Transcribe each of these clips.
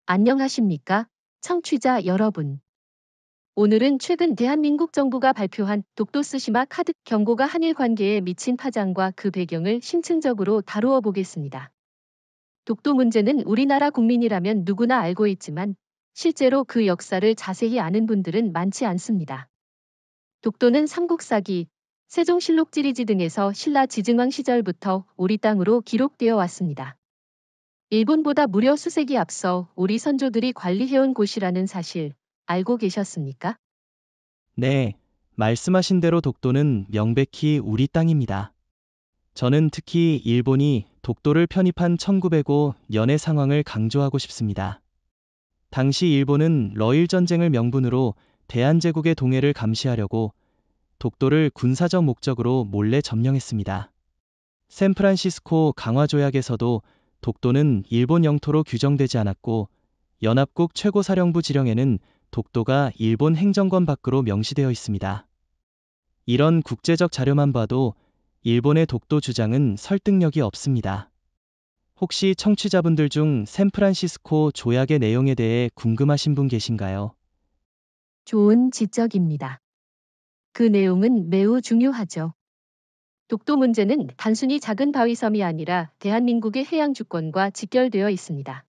안녕하십니까? 청취자 여러분. 오늘은 최근 대한민국 정부가 발표한 독도 쓰시마 카드 경고가 한일 관계에 미친 파장과 그 배경을 심층적으로 다루어 보겠습니다. 독도 문제는 우리나라 국민이라면 누구나 알고 있지만 실제로 그 역사를 자세히 아는 분들은 많지 않습니다. 독도는 삼국사기, 세종실록 지리지 등에서 신라 지증왕 시절부터 우리 땅으로 기록되어 왔습니다. 일본보다 무려 수세기 앞서 우리 선조들이 관리해온 곳이라는 사실 알고 계셨습니까? 네, 말씀하신 대로 독도는 명백히 우리 땅입니다. 저는 특히 일본이 독도를 편입한 1905년의 상황을 강조하고 싶습니다. 당시 일본은 러일 전쟁을 명분으로 대한제국의 동해를 감시하려고 독도를 군사적 목적으로 몰래 점령했습니다. 샌프란시스코 강화조약에서도 독도는 일본 영토로 규정되지 않았고 연합국 최고사령부 지령에는 독도가 일본 행정권 밖으로 명시되어 있습니다. 이런 국제적 자료만 봐도 일본의 독도 주장은 설득력이 없습니다. 혹시 청취자분들 중 샌프란시스코 조약의 내용에 대해 궁금하신 분 계신가요? 좋은 지적입니다. 그 내용은 매우 중요하죠. 독도 문제는 단순히 작은 바위섬이 아니라 대한민국의 해양 주권과 직결되어 있습니다.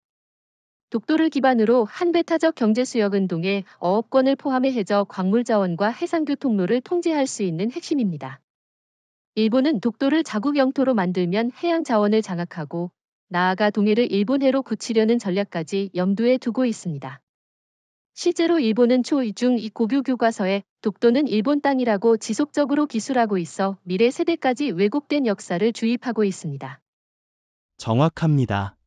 독도를 기반으로 한배타적 경제수역 운동의 어업권을 포함해 해저 광물자원과 해상교통로를 통제할 수 있는 핵심입니다. 일본은 독도를 자국 영토로 만들면 해양 자원을 장악하고 나아가 동해를 일본해로 굳히려는 전략까지 염두에 두고 있습니다. 실제로 일본은 초, 중, 고교 교과서에 독도는 일본 땅이라고 지속적으로 기술하고 있어 미래 세대까지 왜곡된 역사를 주입하고 있습니다. 정확합니다.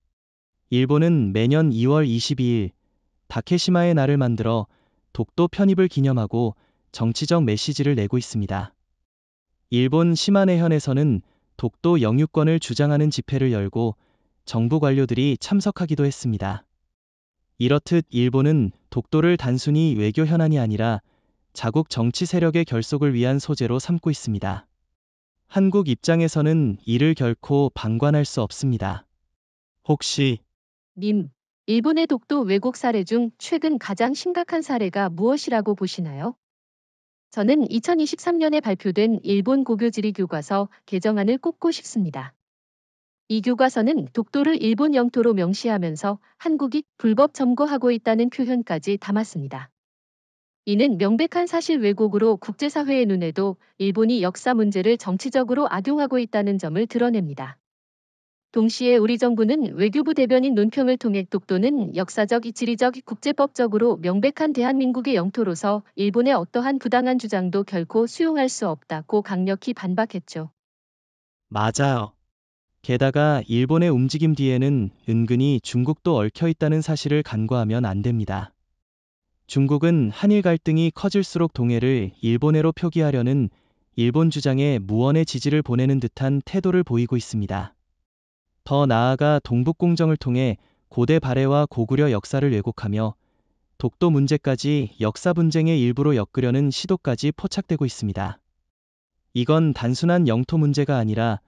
일본은 매년 2월 22일 다케시마의 날을 만들어 독도 편입을 기념하고 정치적 메시지를 내고 있습니다. 일본 시마네현에서는 독도 영유권을 주장하는 집회를 열고 정부 관료들이 참석하기도 했습니다. 이렇듯 일본은 독도를 단순히 외교 현안이 아니라 자국 정치 세력의 결속을 위한 소재로 삼고 있습니다. 한국 입장에서는 이를 결코 방관할 수 없습니다. 혹시 님, 일본의 독도 왜곡 사례 중 최근 가장 심각한 사례가 무엇이라고 보시나요? 저는 2023년에 발표된 일본 고교지리 교과서 개정안을 꼽고 싶습니다. 이 교과서는 독도를 일본 영토로 명시하면서 한국이 불법 점거하고 있다는 표현까지 담았습니다. 이는 명백한 사실 왜곡으로 국제사회의 눈에도 일본이 역사 문제를 정치적으로 악용하고 있다는 점을 드러냅니다. 동시에 우리 정부는 외교부 대변인 논평을 통해 독도는 역사적, 지리적, 국제법적으로 명백한 대한민국의 영토로서 일본의 어떠한 부당한 주장도 결코 수용할 수 없다고 강력히 반박했죠. 맞아요. 게다가 일본의 움직임 뒤에는 은근히 중국도 얽혀 있다는 사실을 간과하면 안 됩니다. 중국은 한일 갈등이 커질수록 동해를 일본해로 표기하려는 일본 주장에 무언의 지지를 보내는 듯한 태도를 보이고 있습니다. 더 나아가 동북공정을 통해 고대 발해와 고구려 역사를 왜곡하며 독도 문제까지 역사 분쟁의 일부로 엮으려는 시도까지 포착되고 있습니다. 이건 단순한 영토 문제가 아니라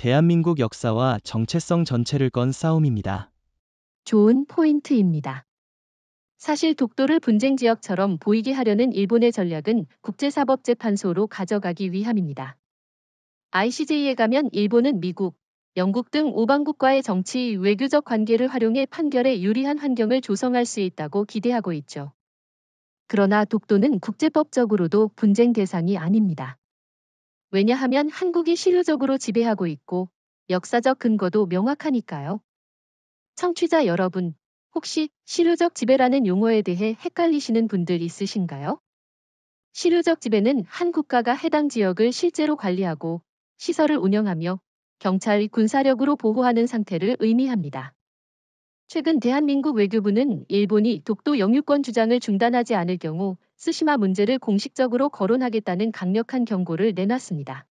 대한민국 역사와 정체성 전체를 건 싸움입니다. 좋은 포인트입니다. 사실 독도를 분쟁 지역처럼 보이게 하려는 일본의 전략은 국제사법재판소로 가져가기 위함입니다. ICJ에 가면 일본은 미국, 영국 등 오방국과의 정치, 외교적 관계를 활용해 판결에 유리한 환경을 조성할 수 있다고 기대하고 있죠. 그러나 독도는 국제법적으로도 분쟁 대상이 아닙니다. 왜냐하면 한국이 실효적으로 지배하고 있고 역사적 근거도 명확하니까요. 청취자 여러분, 혹시 실효적 지배라는 용어에 대해 헷갈리시는 분들 있으신가요? 실효적 지배는 한 국가가 해당 지역을 실제로 관리하고 시설을 운영하며 경찰, 군사력으로 보호하는 상태를 의미합니다. 최근 대한민국 외교부는 일본이 독도 영유권 주장을 중단하지 않을 경우 쓰시마 문제를 공식적으로 거론하겠다는 강력한 경고를 내놨습니다.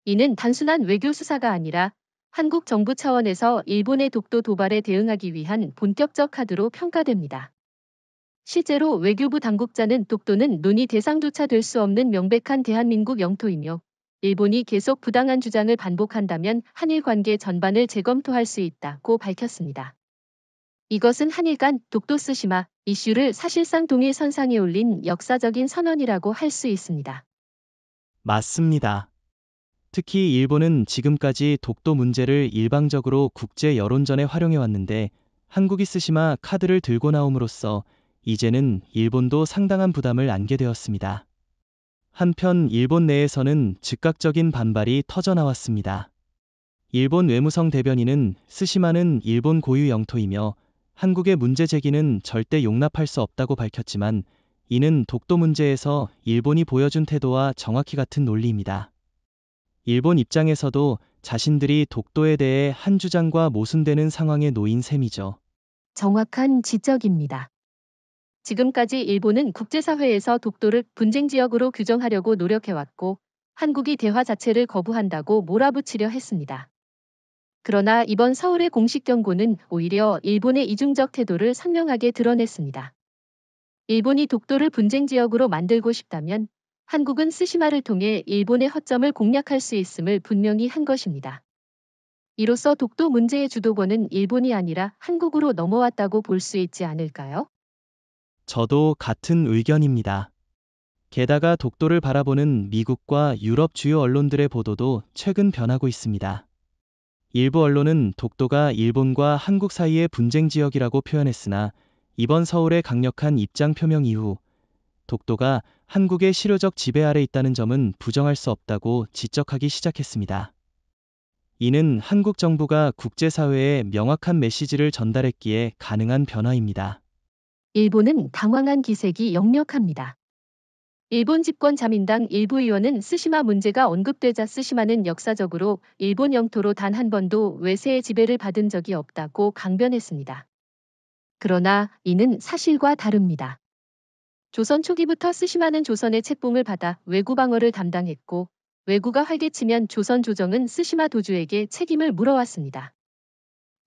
이는 단순한 외교 수사가 아니라 한국 정부 차원에서 일본의 독도 도발에 대응하기 위한 본격적 카드로 평가됩니다. 실제로 외교부 당국자는 독도는 논의 대상조차 될 수 없는 명백한 대한민국 영토이며 일본이 계속 부당한 주장을 반복한다면 한일 관계 전반을 재검토할 수 있다고 밝혔습니다. 이것은 한일 간 독도 쓰시마 이슈를 사실상 동일 선상에 올린 역사적인 선언이라고 할 수 있습니다. 맞습니다. 특히 일본은 지금까지 독도 문제를 일방적으로 국제 여론전에 활용해 왔는데 한국이 쓰시마 카드를 들고 나옴으로써 이제는 일본도 상당한 부담을 안게 되었습니다. 한편 일본 내에서는 즉각적인 반발이 터져나왔습니다. 일본 외무성 대변인은 스시마는 일본 고유 영토이며 한국의 문제 제기는 절대 용납할 수 없다고 밝혔지만 이는 독도 문제에서 일본이 보여준 태도와 정확히 같은 논리입니다. 일본 입장에서도 자신들이 독도에 대해 한 주장과 모순되는 상황에 놓인 셈이죠. 정확한 지적입니다. 지금까지 일본은 국제사회에서 독도를 분쟁 지역으로 규정하려고 노력해왔고 한국이 대화 자체를 거부한다고 몰아붙이려 했습니다. 그러나 이번 서울의 공식 경고는 오히려 일본의 이중적 태도를 선명하게 드러냈습니다. 일본이 독도를 분쟁 지역으로 만들고 싶다면 한국은 스시마를 통해 일본의 허점을 공략할 수 있음을 분명히 한 것입니다. 이로써 독도 문제의 주도권은 일본이 아니라 한국으로 넘어왔다고 볼 수 있지 않을까요? 저도 같은 의견입니다. 게다가 독도를 바라보는 미국과 유럽 주요 언론들의 보도도 최근 변하고 있습니다. 일부 언론은 독도가 일본과 한국 사이의 분쟁 지역이라고 표현했으나 이번 서울의 강력한 입장 표명 이후 독도가 한국의 실효적 지배 아래 있다는 점은 부정할 수 없다고 지적하기 시작했습니다. 이는 한국 정부가 국제사회에 명확한 메시지를 전달했기에 가능한 변화입니다. 일본은 당황한 기색이 역력합니다. 일본 집권 자민당 일부 의원은 스시마 문제가 언급되자 스시마는 역사적으로 일본 영토로 단 한 번도 외세의 지배를 받은 적이 없다고 강변했습니다. 그러나 이는 사실과 다릅니다. 조선 초기부터 스시마는 조선의 책봉을 받아 외구 방어를 담당했고 외구가 활개치면 조선 조정은 스시마 도주에게 책임을 물어왔습니다.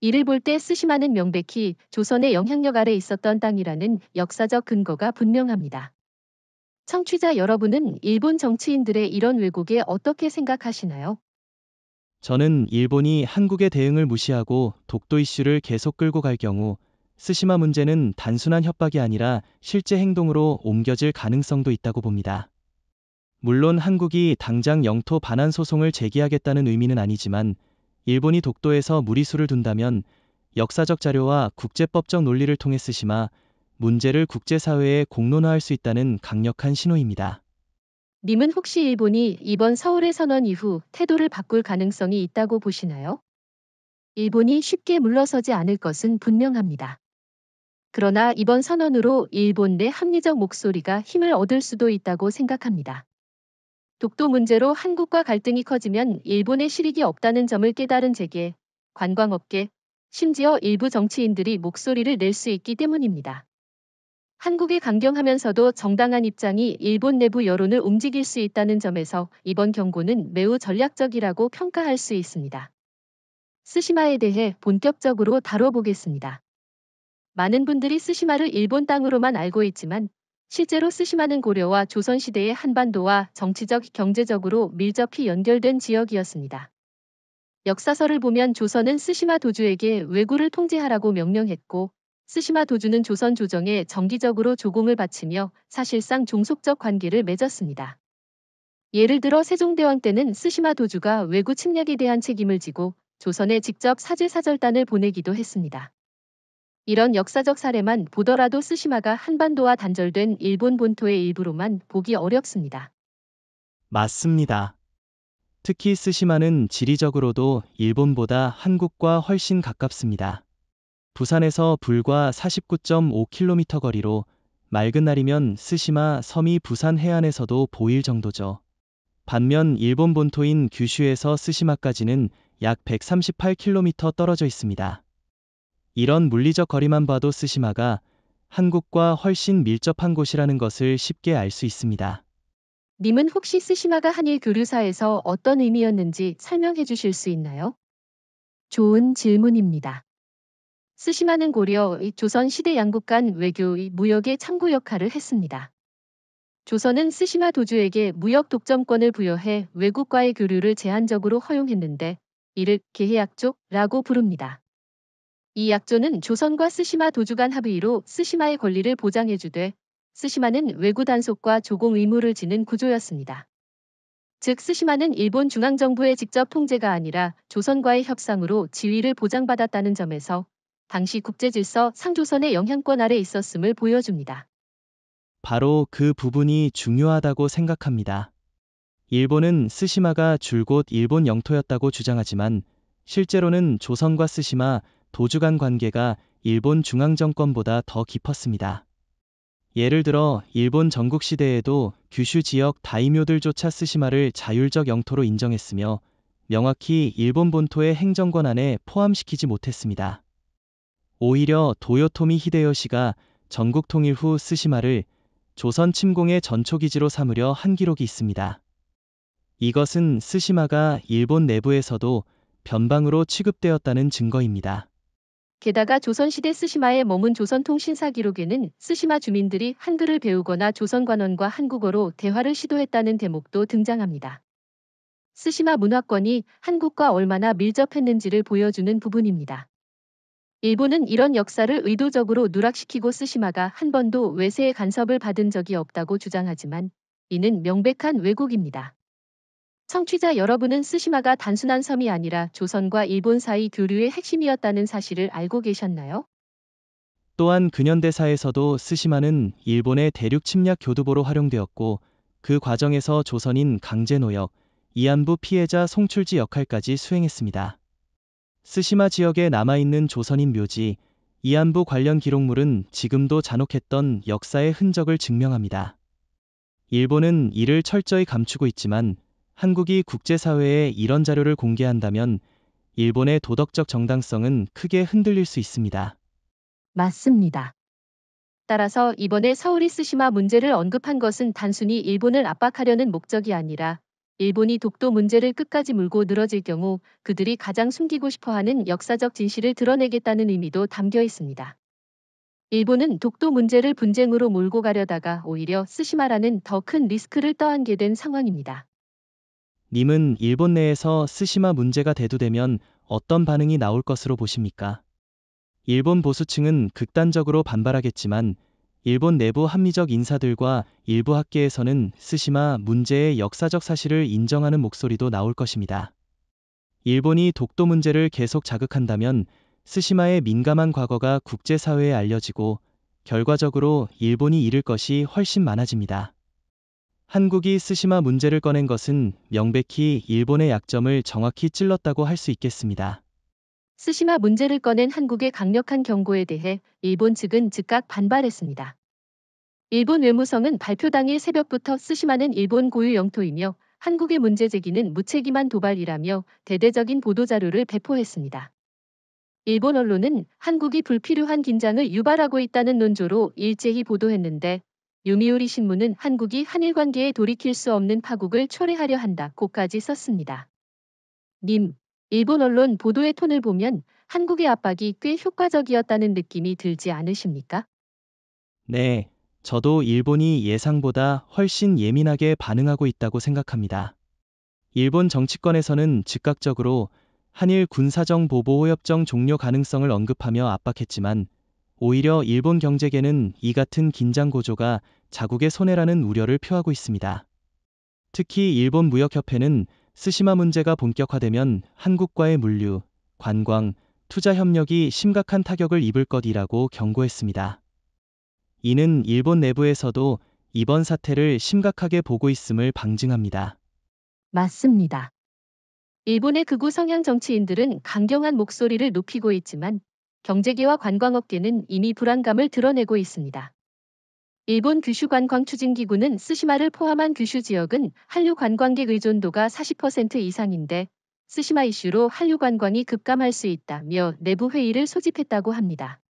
이를 볼 때 스시마는 명백히 조선의 영향력 아래 있었던 땅이라는 역사적 근거가 분명합니다. 청취자 여러분은 일본 정치인들의 이런 왜곡에 어떻게 생각하시나요? 저는 일본이 한국의 대응을 무시하고 독도 이슈를 계속 끌고 갈 경우 스시마 문제는 단순한 협박이 아니라 실제 행동으로 옮겨질 가능성도 있다고 봅니다. 물론 한국이 당장 영토 반환 소송을 제기하겠다는 의미는 아니지만 일본이 독도에서 무리수를 둔다면 역사적 자료와 국제법적 논리를 통해 스시마 문제를 국제사회에 공론화할 수 있다는 강력한 신호입니다. 님은 혹시 일본이 이번 서울의 선언 이후 태도를 바꿀 가능성이 있다고 보시나요? 일본이 쉽게 물러서지 않을 것은 분명합니다. 그러나 이번 선언으로 일본 내 합리적 목소리가 힘을 얻을 수도 있다고 생각합니다. 독도 문제로 한국과 갈등이 커지면 일본의 실익이 없다는 점을 깨달은 재계, 관광업계, 심지어 일부 정치인들이 목소리를 낼 수 있기 때문입니다. 한국에 강경하면서도 정당한 입장이 일본 내부 여론을 움직일 수 있다는 점에서 이번 경고는 매우 전략적이라고 평가할 수 있습니다. 스시마에 대해 본격적으로 다뤄보겠습니다. 많은 분들이 스시마를 일본 땅으로만 알고 있지만 실제로 스시마는 고려와 조선시대의 한반도와 정치적, 경제적으로 밀접히 연결된 지역이었습니다. 역사서를 보면 조선은 스시마 도주에게 왜구를 통제하라고 명령했고 스시마 도주는 조선 조정에 정기적으로 조공을 바치며 사실상 종속적 관계를 맺었습니다. 예를 들어 세종대왕 때는 스시마 도주가 왜구 침략에 대한 책임을 지고 조선에 직접 사제사절단을 보내기도 했습니다. 이런 역사적 사례만 보더라도 스시마가 한반도와 단절된 일본 본토의 일부로만 보기 어렵습니다. 맞습니다. 특히 스시마는 지리적으로도 일본보다 한국과 훨씬 가깝습니다. 부산에서 불과 49.5km 거리로 맑은 날이면 스시마 섬이 부산 해안에서도 보일 정도죠. 반면 일본 본토인 규슈에서 스시마까지는 약 138km 떨어져 있습니다. 이런 물리적 거리만 봐도 스시마가 한국과 훨씬 밀접한 곳이라는 것을 쉽게 알 수 있습니다. 님은 혹시 스시마가 한일 교류사에서 어떤 의미였는지 설명해 주실 수 있나요? 좋은 질문입니다. 스시마는 고려, 조선 시대 양국 간 외교, 무역의 창구 역할을 했습니다. 조선은 스시마 도주에게 무역 독점권을 부여해 외국과의 교류를 제한적으로 허용했는데 이를 계해약조라고 부릅니다. 이 약조는 조선과 스시마 도주 간 합의로 스시마의 권리를 보장해주되 스시마는 외구 단속과 조공 의무를 지는 구조였습니다. 즉 스시마는 일본 중앙정부의 직접 통제가 아니라 조선과의 협상으로 지위를 보장받았다는 점에서 당시 국제질서 상조선의 영향권 아래 있었음을 보여줍니다. 바로 그 부분이 중요하다고 생각합니다. 일본은 스시마가 줄곧 일본 영토였다고 주장하지만 실제로는 조선과 스시마, 도주 간 관계가 일본 중앙정권보다 더 깊었습니다. 예를 들어 일본 전국시대에도 규슈 지역 다이묘들조차 스시마를 자율적 영토로 인정했으며 명확히 일본 본토의 행정권 안에 포함시키지 못했습니다. 오히려 도요토미 히데요시가 전국 통일 후 스시마를 조선 침공의 전초기지로 삼으려 한 기록이 있습니다. 이것은 스시마가 일본 내부에서도 변방으로 취급되었다는 증거입니다. 게다가 조선시대 스시마에 머문 조선통신사 기록에는 스시마 주민들이 한글을 배우거나 조선 관원과 한국어로 대화를 시도했다는 대목도 등장합니다. 스시마 문화권이 한국과 얼마나 밀접했는지를 보여주는 부분입니다. 일본은 이런 역사를 의도적으로 누락시키고 스시마가 한 번도 외세의 간섭을 받은 적이 없다고 주장하지만 이는 명백한 왜곡입니다. 청취자 여러분은 스시마가 단순한 섬이 아니라 조선과 일본 사이 교류의 핵심이었다는 사실을 알고 계셨나요? 또한 근현대사에서도 스시마는 일본의 대륙 침략 교두보로 활용되었고 그 과정에서 조선인 강제노역, 이안부 피해자 송출지 역할까지 수행했습니다. 스시마 지역에 남아있는 조선인 묘지, 이안부 관련 기록물은 지금도 잔혹했던 역사의 흔적을 증명합니다. 일본은 이를 철저히 감추고 있지만 한국이 국제사회에 이런 자료를 공개한다면 일본의 도덕적 정당성은 크게 흔들릴 수 있습니다. 맞습니다. 따라서 이번에 서울이 스시마 문제를 언급한 것은 단순히 일본을 압박하려는 목적이 아니라 일본이 독도 문제를 끝까지 물고 늘어질 경우 그들이 가장 숨기고 싶어하는 역사적 진실을 드러내겠다는 의미도 담겨 있습니다. 일본은 독도 문제를 분쟁으로 몰고 가려다가 오히려 스시마라는 더 큰 리스크를 떠안게 된 상황입니다. 님은 일본 내에서 스시마 문제가 대두되면 어떤 반응이 나올 것으로 보십니까? 일본 보수층은 극단적으로 반발하겠지만 일본 내부 합리적 인사들과 일부 학계에서는 스시마 문제의 역사적 사실을 인정하는 목소리도 나올 것입니다. 일본이 독도 문제를 계속 자극한다면 스시마의 민감한 과거가 국제사회에 알려지고 결과적으로 일본이 잃을 것이 훨씬 많아집니다. 한국이 스시마 문제를 꺼낸 것은 명백히 일본의 약점을 정확히 찔렀다고 할 수 있겠습니다. 스시마 문제를 꺼낸 한국의 강력한 경고에 대해 일본 측은 즉각 반발했습니다. 일본 외무성은 발표 당일 새벽부터 스시마는 일본 고유 영토이며 한국의 문제 제기는 무책임한 도발이라며 대대적인 보도자료를 배포했습니다. 일본 언론은 한국이 불필요한 긴장을 유발하고 있다는 논조로 일제히 보도했는데 요미우리 신문은 한국이 한일 관계에 돌이킬 수 없는 파국을 초래하려 한다고까지 썼습니다. 님, 일본 언론 보도의 톤을 보면 한국의 압박이 꽤 효과적이었다는 느낌이 들지 않으십니까? 네, 저도 일본이 예상보다 훨씬 예민하게 반응하고 있다고 생각합니다. 일본 정치권에서는 즉각적으로 한일 군사정 보호협정 종료 가능성을 언급하며 압박했지만 오히려 일본 경제계는 이 같은 긴장 고조가 자국의 손해라는 우려를 표하고 있습니다. 특히 일본 무역협회는 스시마 문제가 본격화되면 한국과의 물류, 관광, 투자 협력이 심각한 타격을 입을 것이라고 경고했습니다. 이는 일본 내부에서도 이번 사태를 심각하게 보고 있음을 방증합니다. 맞습니다. 일본의 극우 성향 정치인들은 강경한 목소리를 높이고 있지만 경제계와 관광업계는 이미 불안감을 드러내고 있습니다. 일본 규슈관광추진기구는 스시마를 포함한 규슈 지역은 한류 관광객 의존도가 40% 이상인데 스시마 이슈로 한류 관광이 급감할 수 있다며 내부 회의를 소집했다고 합니다.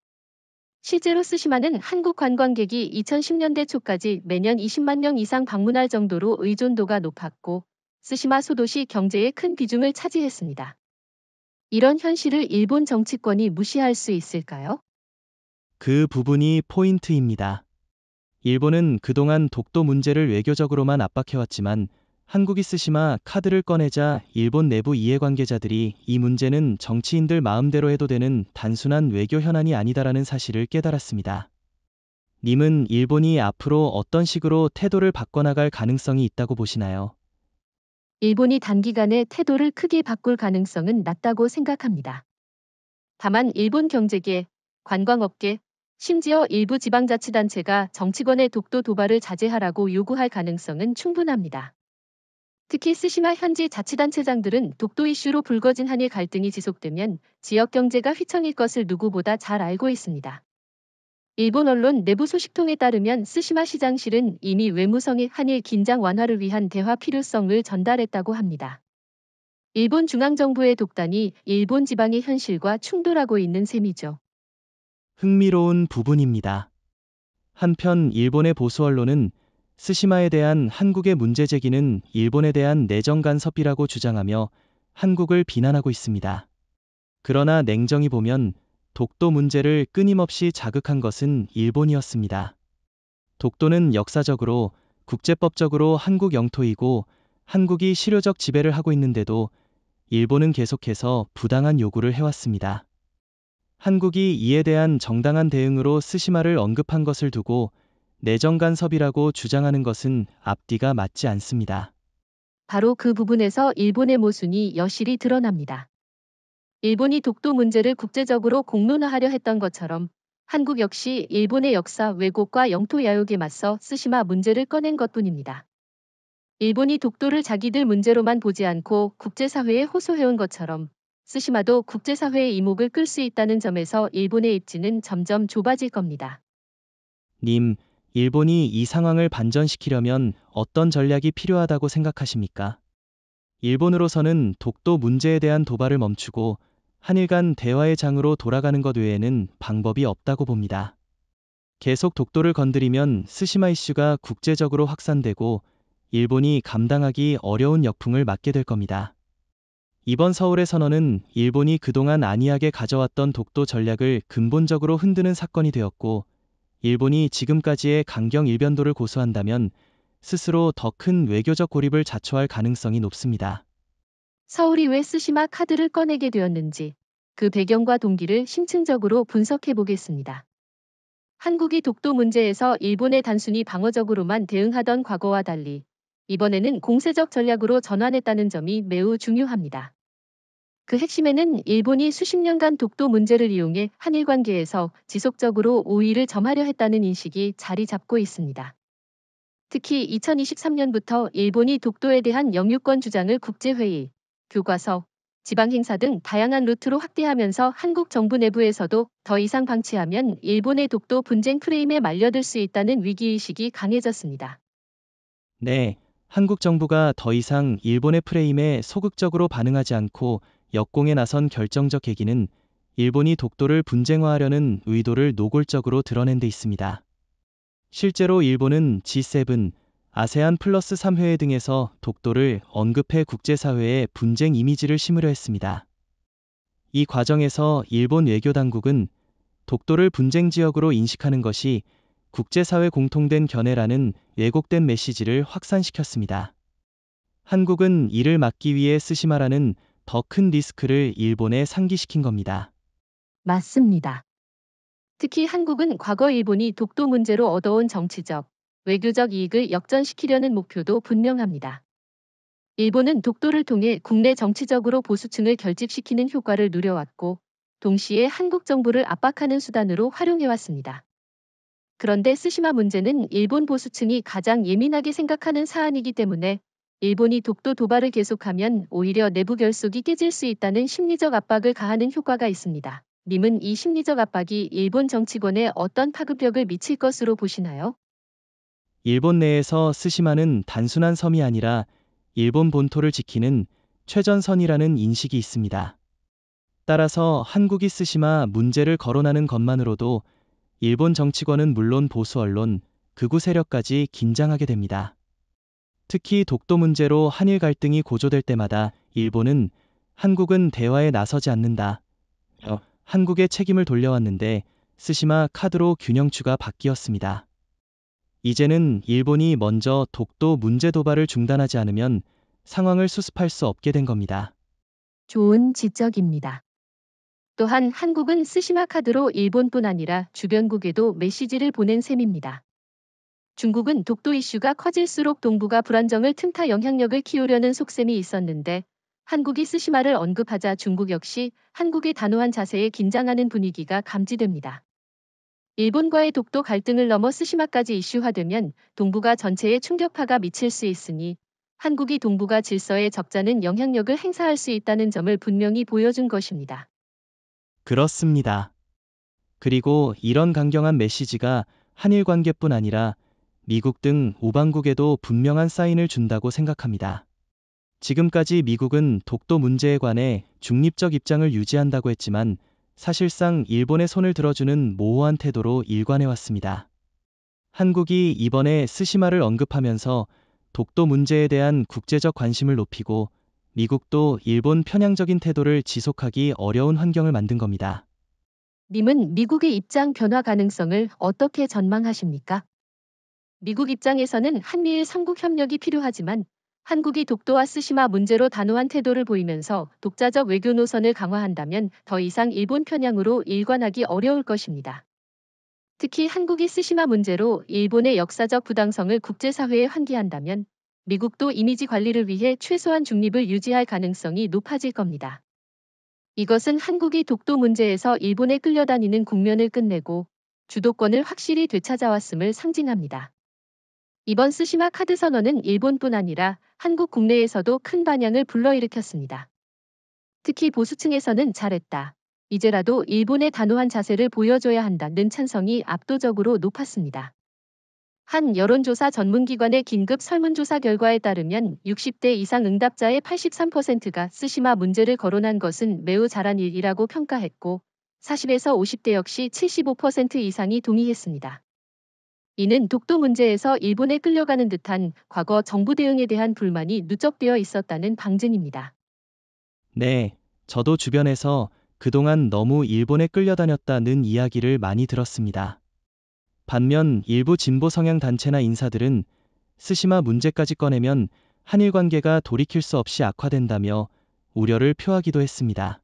실제로 스시마는 한국 관광객이 2010년대 초까지 매년 20만 명 이상 방문할 정도로 의존도가 높았고 스시마 소도시 경제의 큰 비중을 차지했습니다. 이런 현실을 일본 정치권이 무시할 수 있을까요? 그 부분이 포인트입니다. 일본은 그동안 독도 문제를 외교적으로만 압박해왔지만 한국이 스시마 카드를 꺼내자 일본 내부 이해관계자들이 이 문제는 정치인들 마음대로 해도 되는 단순한 외교 현안이 아니다라는 사실을 깨달았습니다. 님은 일본이 앞으로 어떤 식으로 태도를 바꿔나갈 가능성이 있다고 보시나요? 일본이 단기간에 태도를 크게 바꿀 가능성은 낮다고 생각합니다. 다만 일본 경제계, 관광업계, 심지어 일부 지방자치단체가 정치권의 독도 도발을 자제하라고 요구할 가능성은 충분합니다. 특히 스시마 현지 자치단체장들은 독도 이슈로 불거진 한일 갈등이 지속되면 지역 경제가 휘청일 것을 누구보다 잘 알고 있습니다. 일본 언론 내부 소식통에 따르면 스시마 시장실은 이미 외무성에 한일 긴장 완화를 위한 대화 필요성을 전달했다고 합니다. 일본 중앙정부의 독단이 일본 지방의 현실과 충돌하고 있는 셈이죠. 흥미로운 부분입니다. 한편 일본의 보수 언론은 스시마에 대한 한국의 문제 제기는 일본에 대한 내정 간섭이라고 주장하며 한국을 비난하고 있습니다. 그러나 냉정히 보면 독도 문제를 끊임없이 자극한 것은 일본이었습니다. 독도는 역사적으로 국제법적으로 한국 영토이고 한국이 실효적 지배를 하고 있는데도 일본은 계속해서 부당한 요구를 해왔습니다. 한국이 이에 대한 정당한 대응으로 스시마를 언급한 것을 두고 내정 간섭이라고 주장하는 것은 앞뒤가 맞지 않습니다. 바로 그 부분에서 일본의 모순이 여실히 드러납니다. 일본이 독도 문제를 국제적으로 공론화하려 했던 것처럼 한국 역시 일본의 역사 왜곡과 영토 야욕에 맞서 스시마 문제를 꺼낸 것뿐입니다. 일본이 독도를 자기들 문제로만 보지 않고 국제사회에 호소해온 것처럼 스시마도 국제사회의 이목을 끌 수 있다는 점에서 일본의 입지는 점점 좁아질 겁니다. 님, 일본이 이 상황을 반전시키려면 어떤 전략이 필요하다고 생각하십니까? 일본으로서는 독도 문제에 대한 도발을 멈추고 한일 간 대화의 장으로 돌아가는 것 외에는 방법이 없다고 봅니다. 계속 독도를 건드리면 스시마 이슈가 국제적으로 확산되고 일본이 감당하기 어려운 역풍을 맞게 될 겁니다. 이번 서울의 선언은 일본이 그동안 안이하게 가져왔던 독도 전략을 근본적으로 흔드는 사건이 되었고, 일본이 지금까지의 강경 일변도를 고수한다면 스스로 더 큰 외교적 고립을 자초할 가능성이 높습니다. 서울이 왜 스시마 카드를 꺼내게 되었는지 그 배경과 동기를 심층적으로 분석해 보겠습니다. 한국이 독도 문제에서 일본에 단순히 방어적으로만 대응하던 과거와 달리 이번에는 공세적 전략으로 전환했다는 점이 매우 중요합니다. 그 핵심에는 일본이 수십 년간 독도 문제를 이용해 한일 관계에서 지속적으로 우위를 점하려 했다는 인식이 자리 잡고 있습니다. 특히 2023년부터 일본이 독도에 대한 영유권 주장을 국제회의, 교과서, 지방행사 등 다양한 루트로 확대하면서 한국 정부 내부에서도 더 이상 방치하면 일본의 독도 분쟁 프레임에 말려들 수 있다는 위기의식이 강해졌습니다. 네, 한국 정부가 더 이상 일본의 프레임에 소극적으로 반응하지 않고 역공에 나선 결정적 계기는 일본이 독도를 분쟁화하려는 의도를 노골적으로 드러낸 데 있습니다. 실제로 일본은 G7, 아세안 플러스 3회회 등에서 독도를 언급해 국제사회에 분쟁 이미지를 심으려 했습니다. 이 과정에서 일본 외교당국은 독도를 분쟁 지역으로 인식하는 것이 국제사회 공통된 견해라는 왜곡된 메시지를 확산시켰습니다. 한국은 이를 막기 위해 스시마라는 더 큰 리스크를 일본에 상기시킨 겁니다. 맞습니다. 특히 한국은 과거 일본이 독도 문제로 얻어온 정치적, 외교적 이익을 역전시키려는 목표도 분명합니다. 일본은 독도를 통해 국내 정치적으로 보수층을 결집시키는 효과를 누려왔고, 동시에 한국 정부를 압박하는 수단으로 활용해왔습니다. 그런데 스시마 문제는 일본 보수층이 가장 예민하게 생각하는 사안이기 때문에 일본이 독도 도발을 계속하면 오히려 내부 결속이 깨질 수 있다는 심리적 압박을 가하는 효과가 있습니다. 님은 이 심리적 압박이 일본 정치권에 어떤 파급력을 미칠 것으로 보시나요? 일본 내에서 스시마는 단순한 섬이 아니라 일본 본토를 지키는 최전선이라는 인식이 있습니다. 따라서 한국이 스시마 문제를 거론하는 것만으로도 일본 정치권은 물론 보수 언론, 극우 세력까지 긴장하게 됩니다. 특히 독도 문제로 한일 갈등이 고조될 때마다 일본은 한국은 대화에 나서지 않는다. 한국의 책임을 돌려왔는데 스시마 카드로 균형추가 바뀌었습니다. 이제는 일본이 먼저 독도 문제 도발을 중단하지 않으면 상황을 수습할 수 없게 된 겁니다. 좋은 지적입니다. 또한 한국은 스시마 카드로 일본뿐 아니라 주변국에도 메시지를 보낸 셈입니다. 중국은 독도 이슈가 커질수록 동북아 불안정을 틈타 영향력을 키우려는 속셈이 있었는데 한국이 스시마를 언급하자 중국 역시 한국의 단호한 자세에 긴장하는 분위기가 감지됩니다. 일본과의 독도 갈등을 넘어 스시마까지 이슈화되면 동북아 전체에 충격파가 미칠 수 있으니 한국이 동북아 질서에 적잖은 영향력을 행사할 수 있다는 점을 분명히 보여준 것입니다. 그렇습니다. 그리고 이런 강경한 메시지가 한일 관계뿐 아니라 미국 등 우방국에도 분명한 사인을 준다고 생각합니다. 지금까지 미국은 독도 문제에 관해 중립적 입장을 유지한다고 했지만 사실상 일본의 손을 들어주는 모호한 태도로 일관해왔습니다. 한국이 이번에 스시마를 언급하면서 독도 문제에 대한 국제적 관심을 높이고 미국도 일본 편향적인 태도를 지속하기 어려운 환경을 만든 겁니다. 님은 미국의 입장 변화 가능성을 어떻게 전망하십니까? 미국 입장에서는 한미일 삼국 협력이 필요하지만 한국이 독도와 스시마 문제로 단호한 태도를 보이면서 독자적 외교 노선을 강화한다면 더 이상 일본 편향으로 일관하기 어려울 것입니다. 특히 한국이 스시마 문제로 일본의 역사적 부당성을 국제사회에 환기한다면 미국도 이미지 관리를 위해 최소한 중립을 유지할 가능성이 높아질 겁니다. 이것은 한국이 독도 문제에서 일본에 끌려다니는 국면을 끝내고 주도권을 확실히 되찾아왔음을 상징합니다. 이번 스시마 카드 선언은 일본뿐 아니라 한국 국내에서도 큰 반향을 불러일으켰습니다. 특히 보수층에서는 잘했다. 이제라도 일본의 단호한 자세를 보여줘야 한다는 찬성이 압도적으로 높았습니다. 한 여론조사 전문기관의 긴급 설문조사 결과에 따르면 60대 이상 응답자의 83%가 스시마 문제를 거론한 것은 매우 잘한 일이라고 평가했고 40에서 50대 역시 75% 이상이 동의했습니다. 이는 독도 문제에서 일본에 끌려가는 듯한 과거 정부 대응에 대한 불만이 누적되어 있었다는 방증입니다. 네, 저도 주변에서 그동안 너무 일본에 끌려다녔다는 이야기를 많이 들었습니다. 반면 일부 진보 성향 단체나 인사들은 스시마 문제까지 꺼내면 한일 관계가 돌이킬 수 없이 악화된다며 우려를 표하기도 했습니다.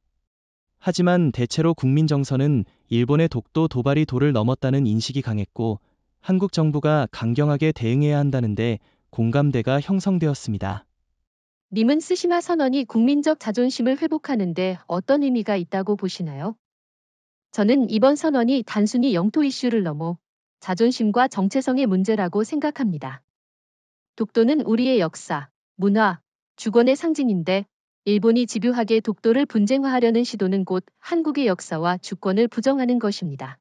하지만 대체로 국민 정서는 일본의 독도 도발이 도를 넘었다는 인식이 강했고 한국 정부가 강경하게 대응해야 한다는데 공감대가 형성되었습니다. 님은 스시마 선언이 국민적 자존심을 회복하는데 어떤 의미가 있다고 보시나요? 저는 이번 선언이 단순히 영토 이슈를 넘어 자존심과 정체성의 문제라고 생각합니다. 독도는 우리의 역사, 문화, 주권의 상징인데 일본이 집요하게 독도를 분쟁화하려는 시도는 곧 한국의 역사와 주권을 부정하는 것입니다.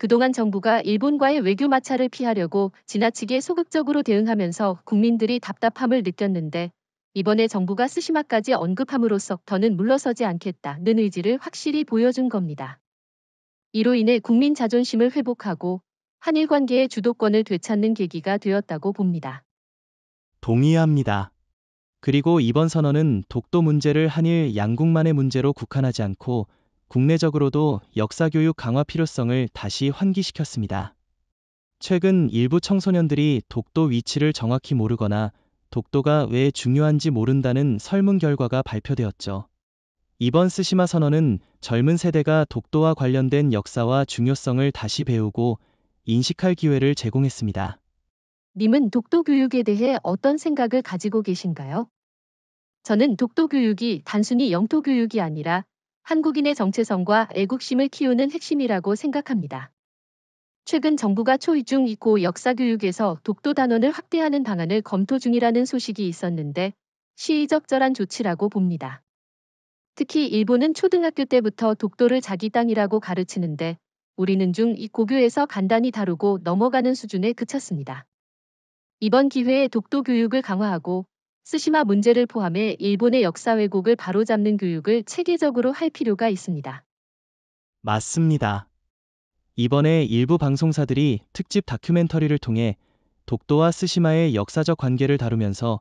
그동안 정부가 일본과의 외교 마찰을 피하려고 지나치게 소극적으로 대응하면서 국민들이 답답함을 느꼈는데 이번에 정부가 스시마까지 언급함으로써 더는 물러서지 않겠다는 의지를 확실히 보여준 겁니다. 이로 인해 국민 자존심을 회복하고 한일 관계의 주도권을 되찾는 계기가 되었다고 봅니다. 동의합니다. 그리고 이번 선언은 독도 문제를 한일 양국만의 문제로 국한하지 않고 국내적으로도 역사교육 강화 필요성을 다시 환기시켰습니다. 최근 일부 청소년들이 독도 위치를 정확히 모르거나 독도가 왜 중요한지 모른다는 설문 결과가 발표되었죠. 이번 스시마 선언은 젊은 세대가 독도와 관련된 역사와 중요성을 다시 배우고 인식할 기회를 제공했습니다. 님은 독도 교육에 대해 어떤 생각을 가지고 계신가요? 저는 독도 교육이 단순히 영토 교육이 아니라 한국인의 정체성과 애국심을 키우는 핵심이라고 생각합니다. 최근 정부가 초, 중, 고 역사 교육에서 독도 단원을 확대하는 방안을 검토 중이라는 소식이 있었는데 시의적절한 조치라고 봅니다. 특히 일본은 초등학교 때부터 독도를 자기 땅이라고 가르치는데 우리는 중, 고교에서 간단히 다루고 넘어가는 수준에 그쳤습니다. 이번 기회에 독도 교육을 강화하고 스시마 문제를 포함해 일본의 역사 왜곡을 바로잡는 교육을 체계적으로 할 필요가 있습니다. 맞습니다. 이번에 일부 방송사들이 특집 다큐멘터리를 통해 독도와 스시마의 역사적 관계를 다루면서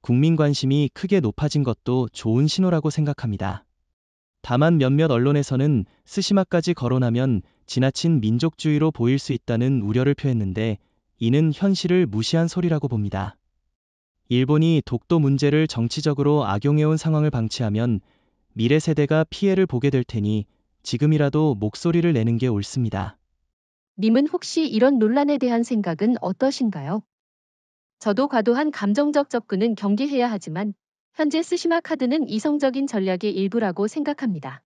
국민 관심이 크게 높아진 것도 좋은 신호라고 생각합니다. 다만 몇몇 언론에서는 스시마까지 거론하면 지나친 민족주의로 보일 수 있다는 우려를 표했는데 이는 현실을 무시한 소리라고 봅니다. 일본이 독도 문제를 정치적으로 악용해온 상황을 방치하면 미래 세대가 피해를 보게 될 테니 지금이라도 목소리를 내는 게 옳습니다. 님은 혹시 이런 논란에 대한 생각은 어떠신가요? 저도 과도한 감정적 접근은 경계해야 하지만 현재 스시마 카드는 이성적인 전략의 일부라고 생각합니다.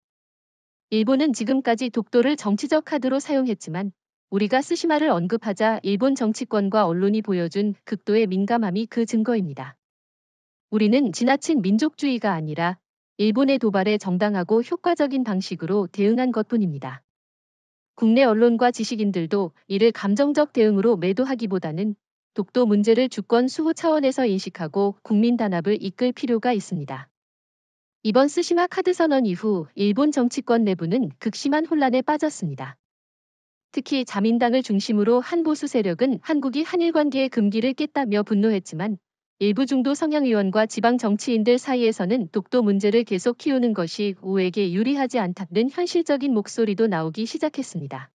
일본은 지금까지 독도를 정치적 카드로 사용했지만 우리가 스시마를 언급하자 일본 정치권과 언론이 보여준 극도의 민감함이 그 증거입니다. 우리는 지나친 민족주의가 아니라 일본의 도발에 정당하고 효과적인 방식으로 대응한 것뿐입니다. 국내 언론과 지식인들도 이를 감정적 대응으로 매도하기보다는 독도 문제를 주권 수호 차원에서 인식하고 국민 단합을 이끌 필요가 있습니다. 이번 스시마 카드 선언 이후 일본 정치권 내부는 극심한 혼란에 빠졌습니다. 특히 자민당을 중심으로 한 보수 세력은 한국이 한일 관계의 금기를 깼다며 분노했지만 일부 중도 성향 의원과 지방 정치인들 사이에서는 독도 문제를 계속 키우는 것이 우에게 유리하지 않다는 현실적인 목소리도 나오기 시작했습니다.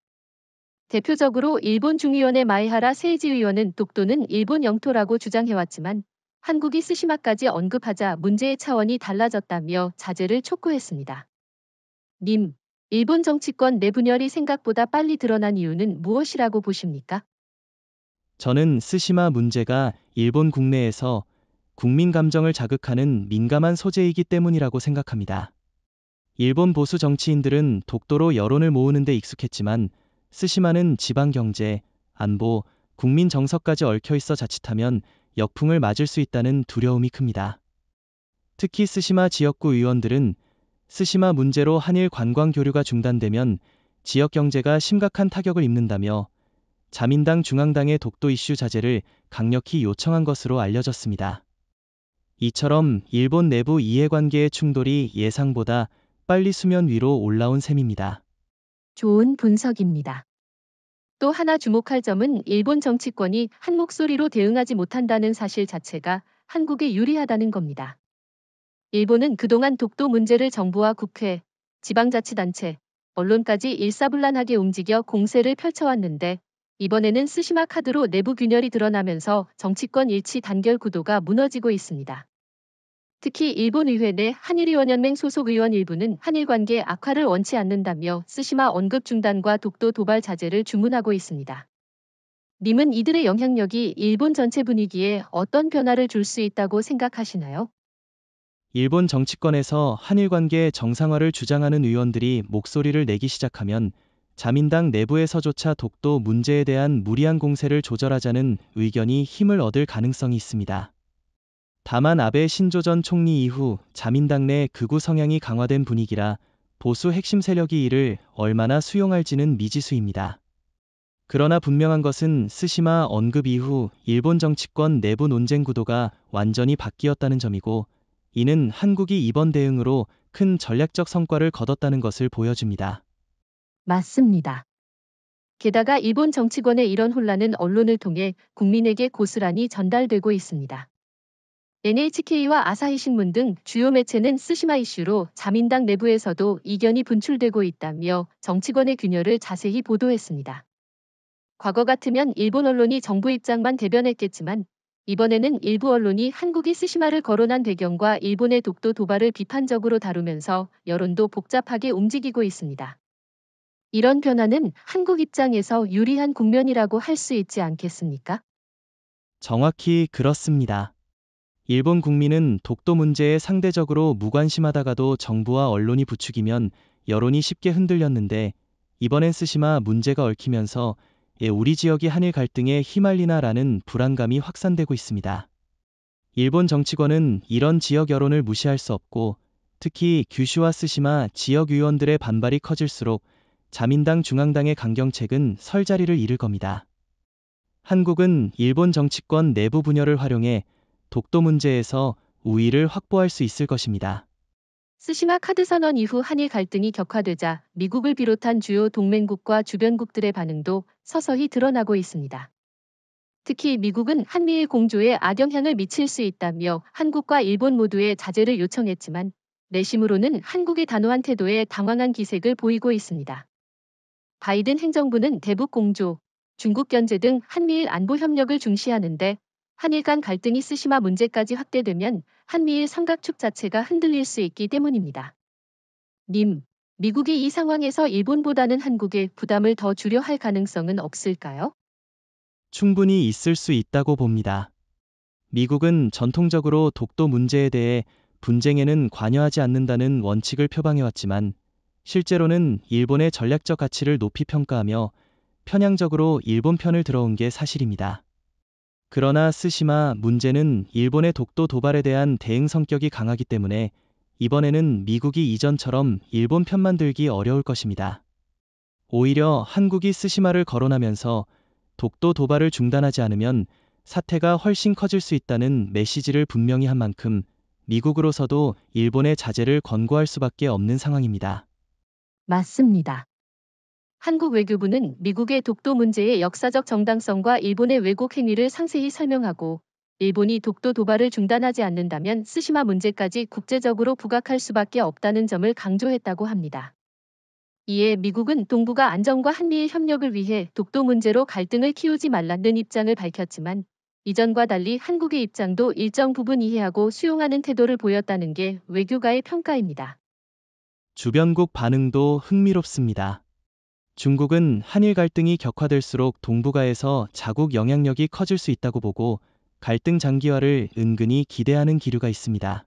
대표적으로 일본 중의원의 마에하라 세이지 의원은 독도는 일본 영토라고 주장해왔지만 한국이 스시마까지 언급하자 문제의 차원이 달라졌다며 자제를 촉구했습니다. 님, 일본 정치권 내 분열이 생각보다 빨리 드러난 이유는 무엇이라고 보십니까? 저는 스시마 문제가 일본 국내에서 국민 감정을 자극하는 민감한 소재이기 때문이라고 생각합니다. 일본 보수 정치인들은 독도로 여론을 모으는 데 익숙했지만 스시마는 지방 경제, 안보, 국민 정서까지 얽혀 있어 자칫하면 역풍을 맞을 수 있다는 두려움이 큽니다. 특히 스시마 지역구 의원들은 스시마 문제로 한일 관광 교류가 중단되면 지역 경제가 심각한 타격을 입는다며 자민당 중앙당의 독도 이슈 자제를 강력히 요청한 것으로 알려졌습니다. 이처럼 일본 내부 이해관계의 충돌이 예상보다 빨리 수면 위로 올라온 셈입니다. 좋은 분석입니다. 또 하나 주목할 점은 일본 정치권이 한 목소리로 대응하지 못한다는 사실 자체가 한국에 유리하다는 겁니다. 일본은 그동안 독도 문제를 정부와 국회, 지방자치단체, 언론까지 일사불란하게 움직여 공세를 펼쳐왔는데 이번에는 스시마 카드로 내부 균열이 드러나면서 정치권 일치 단결 구도가 무너지고 있습니다. 특히 일본 의회 내 한일의원연맹 소속 의원 일부는 한일 관계 악화를 원치 않는다며 스시마 언급 중단과 독도 도발 자제를 주문하고 있습니다. 님은 이들의 영향력이 일본 전체 분위기에 어떤 변화를 줄 수 있다고 생각하시나요? 일본 정치권에서 한일 관계 정상화를 주장하는 의원들이 목소리를 내기 시작하면 자민당 내부에서조차 독도 문제에 대한 무리한 공세를 조절하자는 의견이 힘을 얻을 가능성이 있습니다. 다만 아베 신조 전 총리 이후 자민당 내 극우 성향이 강화된 분위기라 보수 핵심 세력이 이를 얼마나 수용할지는 미지수입니다. 그러나 분명한 것은 스시마 언급 이후 일본 정치권 내부 논쟁 구도가 완전히 바뀌었다는 점이고 이는 한국이 이번 대응으로 큰 전략적 성과를 거뒀다는 것을 보여줍니다. 맞습니다. 게다가 일본 정치권의 이런 혼란은 언론을 통해 국민에게 고스란히 전달되고 있습니다. NHK와 아사히신문 등 주요 매체는 스시마 이슈로 자민당 내부에서도 이견이 분출되고 있다며 정치권의 균열을 자세히 보도했습니다. 과거 같으면 일본 언론이 정부 입장만 대변했겠지만 이번에는 일부 언론이 한국이 스시마를 거론한 배경과 일본의 독도 도발을 비판적으로 다루면서 여론도 복잡하게 움직이고 있습니다. 이런 변화는 한국 입장에서 유리한 국면이라고 할 수 있지 않겠습니까? 정확히 그렇습니다. 일본 국민은 독도 문제에 상대적으로 무관심하다가도 정부와 언론이 부추기면 여론이 쉽게 흔들렸는데 이번엔 스시마 문제가 얽히면서 우리 지역이 한일 갈등에 휘말리나라는 불안감이 확산되고 있습니다. 일본 정치권은 이런 지역 여론을 무시할 수 없고 특히 규슈와 스시마 지역 의원들의 반발이 커질수록 자민당 중앙당의 강경책은 설 자리를 잃을 겁니다. 한국은 일본 정치권 내부 분열을 활용해 독도 문제에서 우위를 확보할 수 있을 것입니다. 스시마 카드 선언 이후 한일 갈등이 격화되자 미국을 비롯한 주요 동맹국과 주변국들의 반응도 서서히 드러나고 있습니다. 특히 미국은 한미일 공조에 악영향을 미칠 수 있다며 한국과 일본 모두의 자제를 요청했지만 내심으로는 한국의 단호한 태도에 당황한 기색을 보이고 있습니다. 바이든 행정부는 대북 공조, 중국 견제 등 한미일 안보 협력을 중시하는데 한일 간 갈등이 스시마 문제까지 확대되면 한미일 삼각축 자체가 흔들릴 수 있기 때문입니다. 님, 미국이 이 상황에서 일본보다는 한국에 부담을 더 주려 할 가능성은 없을까요? 충분히 있을 수 있다고 봅니다. 미국은 전통적으로 독도 문제에 대해 분쟁에는 관여하지 않는다는 원칙을 표방해왔지만 실제로는 일본의 전략적 가치를 높이 평가하며 편향적으로 일본 편을 들어온 게 사실입니다. 그러나 스시마 문제는 일본의 독도 도발에 대한 대응 성격이 강하기 때문에 이번에는 미국이 이전처럼 일본 편만 들기 어려울 것입니다. 오히려 한국이 스시마를 거론하면서 독도 도발을 중단하지 않으면 사태가 훨씬 커질 수 있다는 메시지를 분명히 한 만큼 미국으로서도 일본의 자제를 권고할 수밖에 없는 상황입니다. 맞습니다. 한국 외교부는 미국의 독도 문제의 역사적 정당성과 일본의 왜곡 행위를 상세히 설명하고 일본이 독도 도발을 중단하지 않는다면 스시마 문제까지 국제적으로 부각할 수밖에 없다는 점을 강조했다고 합니다. 이에 미국은 동북아 안정과 한미일 협력을 위해 독도 문제로 갈등을 키우지 말라는 입장을 밝혔지만 이전과 달리 한국의 입장도 일정 부분 이해하고 수용하는 태도를 보였다는 게 외교가의 평가입니다. 주변국 반응도 흥미롭습니다. 중국은 한일 갈등이 격화될수록 동북아에서 자국 영향력이 커질 수 있다고 보고 갈등 장기화를 은근히 기대하는 기류가 있습니다.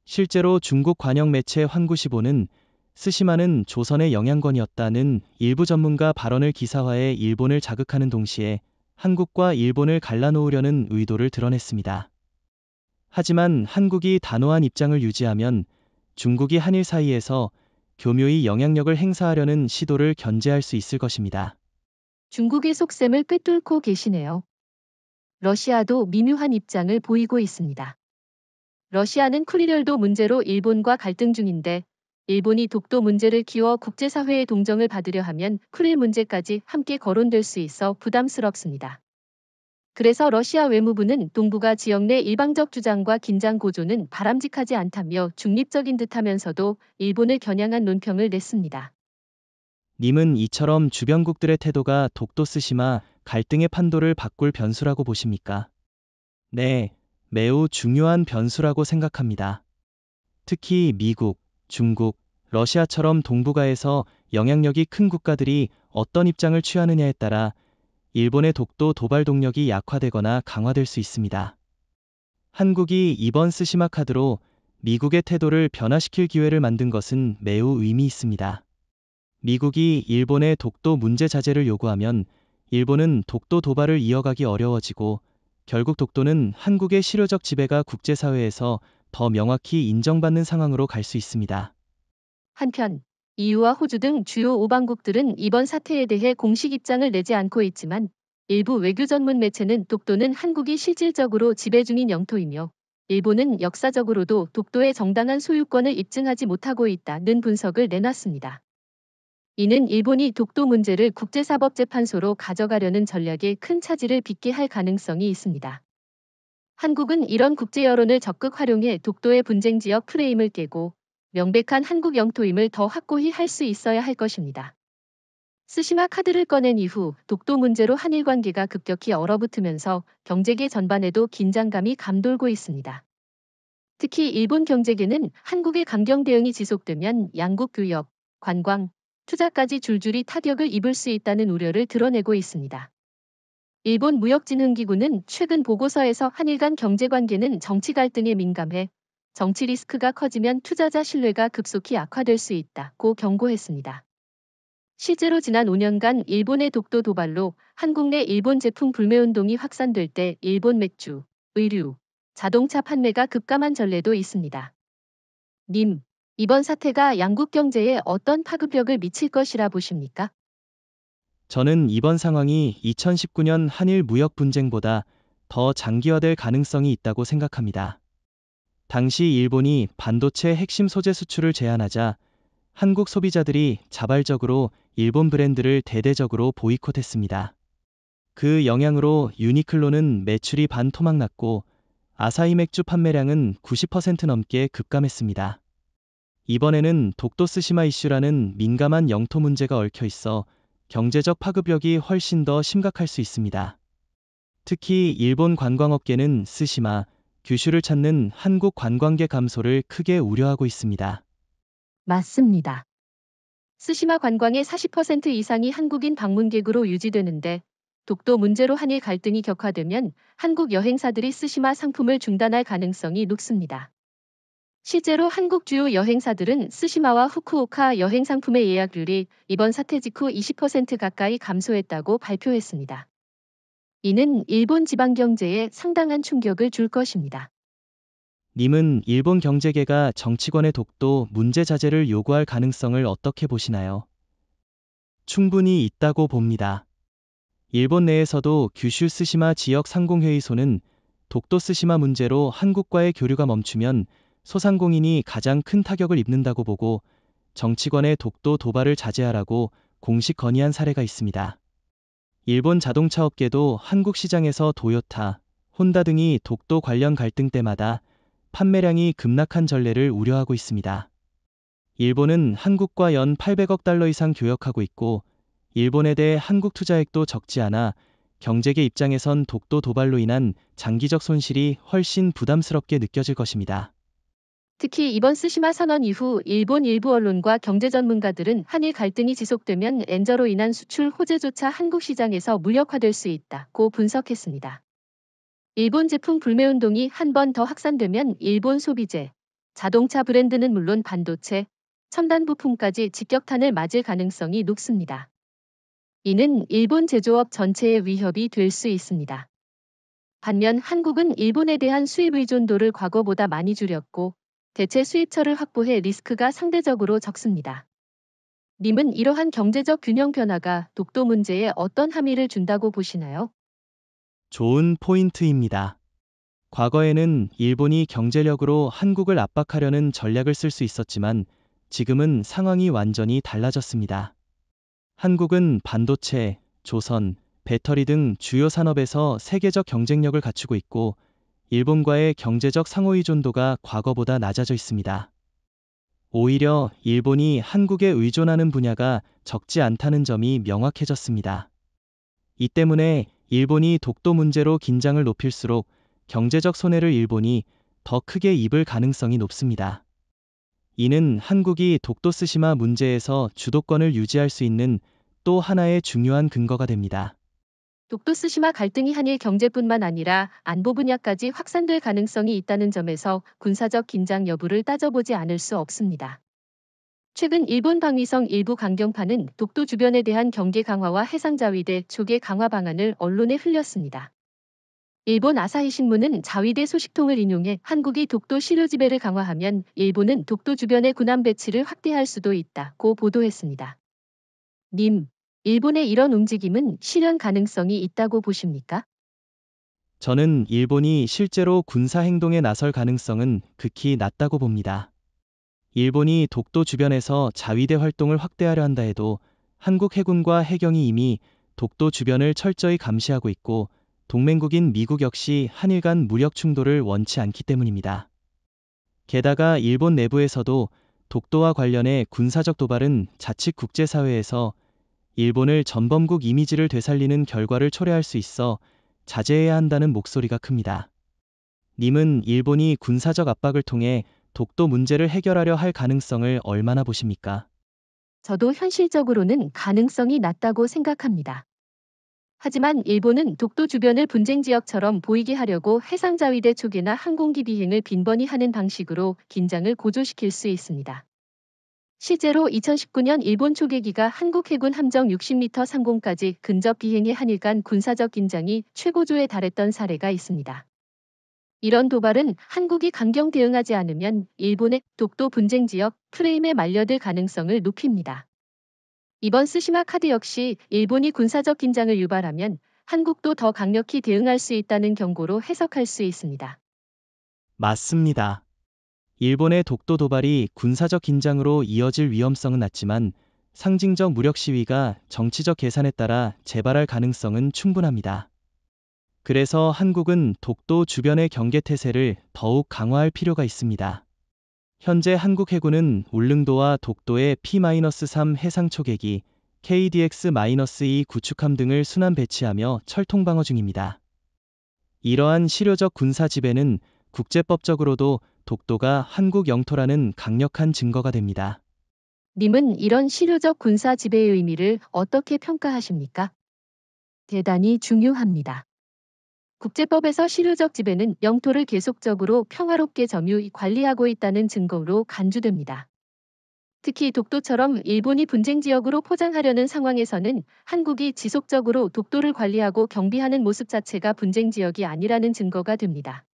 실제로 중국 관영 매체 환구시보는 스시마는 조선의 영향권이었다는 일부 전문가 발언을 기사화해 일본을 자극하는 동시에 한국과 일본을 갈라놓으려는 의도를 드러냈습니다. 하지만 한국이 단호한 입장을 유지하면 중국이 한일 사이에서 교묘히 영향력을 행사하려는 시도를 견제할 수 있을 것입니다. 중국의 속셈을 꿰뚫고 계시네요. 러시아도 미묘한 입장을 보이고 있습니다. 러시아는 쿠리열도 문제로 일본과 갈등 중인데 일본이 독도 문제를 키워 국제사회의 동정을 받으려 하면 쿠릴 문제까지 함께 거론될 수 있어 부담스럽습니다. 그래서 러시아 외무부는 동북아 지역 내 일방적 주장과 긴장 고조는 바람직하지 않다며 중립적인 듯하면서도 일본을 겨냥한 논평을 냈습니다. 님은 이처럼 주변국들의 태도가 독도 스시마 갈등의 판도를 바꿀 변수라고 보십니까? 네, 매우 중요한 변수라고 생각합니다. 특히 미국, 중국, 러시아처럼 동북아에서 영향력이 큰 국가들이 어떤 입장을 취하느냐에 따라 일본의 독도 도발 동력이 약화되거나 강화될 수 있습니다. 한국이 이번 스시마 카드로 미국의 태도를 변화시킬 기회를 만든 것은 매우 의미 있습니다. 미국이 일본의 독도 문제 자제를 요구하면 일본은 독도 도발을 이어가기 어려워지고 결국 독도는 한국의 실효적 지배가 국제사회에서 더 명확히 인정받는 상황으로 갈 수 있습니다. 한편 EU와 호주 등 주요 오방국들은 이번 사태에 대해 공식 입장을 내지 않고 있지만 일부 외교 전문 매체는 독도는 한국이 실질적으로 지배 중인 영토이며 일본은 역사적으로도 독도의 정당한 소유권을 입증하지 못하고 있다는 분석을 내놨습니다. 이는 일본이 독도 문제를 국제사법재판소로 가져가려는 전략에 큰 차질을 빚게 할 가능성이 있습니다. 한국은 이런 국제 여론을 적극 활용해 독도의 분쟁 지역 프레임을 깨고 명백한 한국 영토임을 더 확고히 할 수 있어야 할 것입니다. 스시마 카드를 꺼낸 이후 독도 문제로 한일 관계가 급격히 얼어붙으면서 경제계 전반에도 긴장감이 감돌고 있습니다. 특히 일본 경제계는 한국의 강경 대응이 지속되면 양국 교역, 관광, 투자까지 줄줄이 타격을 입을 수 있다는 우려를 드러내고 있습니다. 일본 무역진흥기구는 최근 보고서에서 한일 간 경제관계는 정치 갈등에 민감해 정치 리스크가 커지면 투자자 신뢰가 급속히 악화될 수 있다고 경고했습니다. 실제로 지난 5년간 일본의 독도 도발로 한국 내 일본 제품 불매 운동이 확산될 때 일본 맥주, 의류, 자동차 판매가 급감한 전례도 있습니다. 님, 이번 사태가 양국 경제에 어떤 파급력을 미칠 것이라 보십니까? 저는 이번 상황이 2019년 한일 무역 분쟁보다 더 장기화될 가능성이 있다고 생각합니다. 당시 일본이 반도체 핵심 소재 수출을 제한하자 한국 소비자들이 자발적으로 일본 브랜드를 대대적으로 보이콧했습니다. 그 영향으로 유니클로는 매출이 반토막 났고 아사히 맥주 판매량은 90% 넘게 급감했습니다. 이번에는 독도 스시마 이슈라는 민감한 영토 문제가 얽혀 있어 경제적 파급력이 훨씬 더 심각할 수 있습니다. 특히 일본 관광업계는 스시마, 규슈를 찾는 한국 관광객 감소를 크게 우려하고 있습니다. 맞습니다. 스시마 관광의 40% 이상이 한국인 방문객으로 유지되는데 독도 문제로 한일 갈등이 격화되면 한국 여행사들이 스시마 상품을 중단할 가능성이 높습니다. 실제로 한국 주요 여행사들은 스시마와 후쿠오카 여행 상품의 예약률이 이번 사태 직후 20% 가까이 감소했다고 발표했습니다. 이는 일본 지방 경제에 상당한 충격을 줄 것입니다. 님은 일본 경제계가 정치권의 독도 문제 자제를 요구할 가능성을 어떻게 보시나요? 충분히 있다고 봅니다. 일본 내에서도 규슈 스시마 지역 상공회의소는 독도 스시마 문제로 한국과의 교류가 멈추면 소상공인이 가장 큰 타격을 입는다고 보고 정치권의 독도 도발을 자제하라고 공식 건의한 사례가 있습니다. 일본 자동차 업계도 한국 시장에서 도요타, 혼다 등이 독도 관련 갈등 때마다 판매량이 급락한 전례를 우려하고 있습니다. 일본은 한국과 연 800억 달러 이상 교역하고 있고 일본에 대해 한국 투자액도 적지 않아 경제계 입장에선 독도 도발로 인한 장기적 손실이 훨씬 부담스럽게 느껴질 것입니다. 특히 이번 스시마 선언 이후 일본 일부 언론과 경제 전문가들은 한일 갈등이 지속되면 엔저로 인한 수출 호재조차 한국 시장에서 무력화될 수 있다고 분석했습니다. 일본 제품 불매 운동이 한 번 더 확산되면 일본 소비재, 자동차 브랜드는 물론 반도체, 첨단 부품까지 직격탄을 맞을 가능성이 높습니다. 이는 일본 제조업 전체의 위협이 될 수 있습니다. 반면 한국은 일본에 대한 수입 의존도를 과거보다 많이 줄였고 대체 수입처를 확보해 리스크가 상대적으로 적습니다. 님은 이러한 경제적 균형 변화가 독도 문제에 어떤 함의를 준다고 보시나요? 좋은 포인트입니다. 과거에는 일본이 경제력으로 한국을 압박하려는 전략을 쓸 수 있었지만 지금은 상황이 완전히 달라졌습니다. 한국은 반도체, 조선, 배터리 등 주요 산업에서 세계적 경쟁력을 갖추고 있고 일본과의 경제적 상호의존도가 과거보다 낮아져 있습니다. 오히려 일본이 한국에 의존하는 분야가 적지 않다는 점이 명확해졌습니다. 이 때문에 일본이 독도 문제로 긴장을 높일수록 경제적 손해를 일본이 더 크게 입을 가능성이 높습니다. 이는 한국이 독도 스시마 문제에서 주도권을 유지할 수 있는 또 하나의 중요한 근거가 됩니다. 독도 스시마 갈등이 한일 경제뿐만 아니라 안보 분야까지 확산될 가능성이 있다는 점에서 군사적 긴장 여부를 따져보지 않을 수 없습니다. 최근 일본 방위성 일부 강경파는 독도 주변에 대한 경계 강화와 해상자위대 초계 강화 방안을 언론에 흘렸습니다. 일본 아사히 신문은 자위대 소식통을 인용해 한국이 독도 실효 지배를 강화하면 일본은 독도 주변의 군함 배치를 확대할 수도 있다고 보도했습니다. 님, 일본의 이런 움직임은 실현 가능성이 있다고 보십니까? 저는 일본이 실제로 군사 행동에 나설 가능성은 극히 낮다고 봅니다. 일본이 독도 주변에서 자위대 활동을 확대하려 한다 해도 한국 해군과 해경이 이미 독도 주변을 철저히 감시하고 있고 동맹국인 미국 역시 한일 간 무력 충돌을 원치 않기 때문입니다. 게다가 일본 내부에서도 독도와 관련해 군사적 도발은 자칫 국제사회에서 일본을 전범국 이미지를 되살리는 결과를 초래할 수 있어 자제해야 한다는 목소리가 큽니다. 님은 일본이 군사적 압박을 통해 독도 문제를 해결하려 할 가능성을 얼마나 보십니까? 저도 현실적으로는 가능성이 낮다고 생각합니다. 하지만 일본은 독도 주변을 분쟁 지역처럼 보이게 하려고 해상자위대 초계나 항공기 비행을 빈번히 하는 방식으로 긴장을 고조시킬 수 있습니다. 실제로 2019년 일본 초계기가 한국 해군 함정 60m 상공까지 근접 비행해 한일 간 군사적 긴장이 최고조에 달했던 사례가 있습니다. 이런 도발은 한국이 강경 대응하지 않으면 일본의 독도 분쟁 지역 프레임에 말려들 가능성을 높입니다. 이번 스시마 카드 역시 일본이 군사적 긴장을 유발하면 한국도 더 강력히 대응할 수 있다는 경고로 해석할 수 있습니다. 맞습니다. 일본의 독도 도발이 군사적 긴장으로 이어질 위험성은 낮지만 상징적 무력 시위가 정치적 계산에 따라 재발할 가능성은 충분합니다. 그래서 한국은 독도 주변의 경계태세를 더욱 강화할 필요가 있습니다. 현재 한국 해군은 울릉도와 독도에 P-3 해상 초계기, KDX-2 구축함 등을 순환 배치하며 철통 방어 중입니다. 이러한 실효적 군사 지배는 국제법적으로도 독도가 한국 영토라는 강력한 증거가 됩니다. 님은 이런 실효적 군사 지배의 의미를 어떻게 평가하십니까? 대단히 중요합니다. 국제법에서 실효적 지배는 영토를 계속적으로 평화롭게 점유히 관리하고 있다는 증거로 간주됩니다. 특히 독도처럼 일본이 분쟁 지역으로 포장하려는 상황에서는 한국이 지속적으로 독도를 관리하고 경비하는 모습 자체가 분쟁 지역이 아니라는 증거가 됩니다.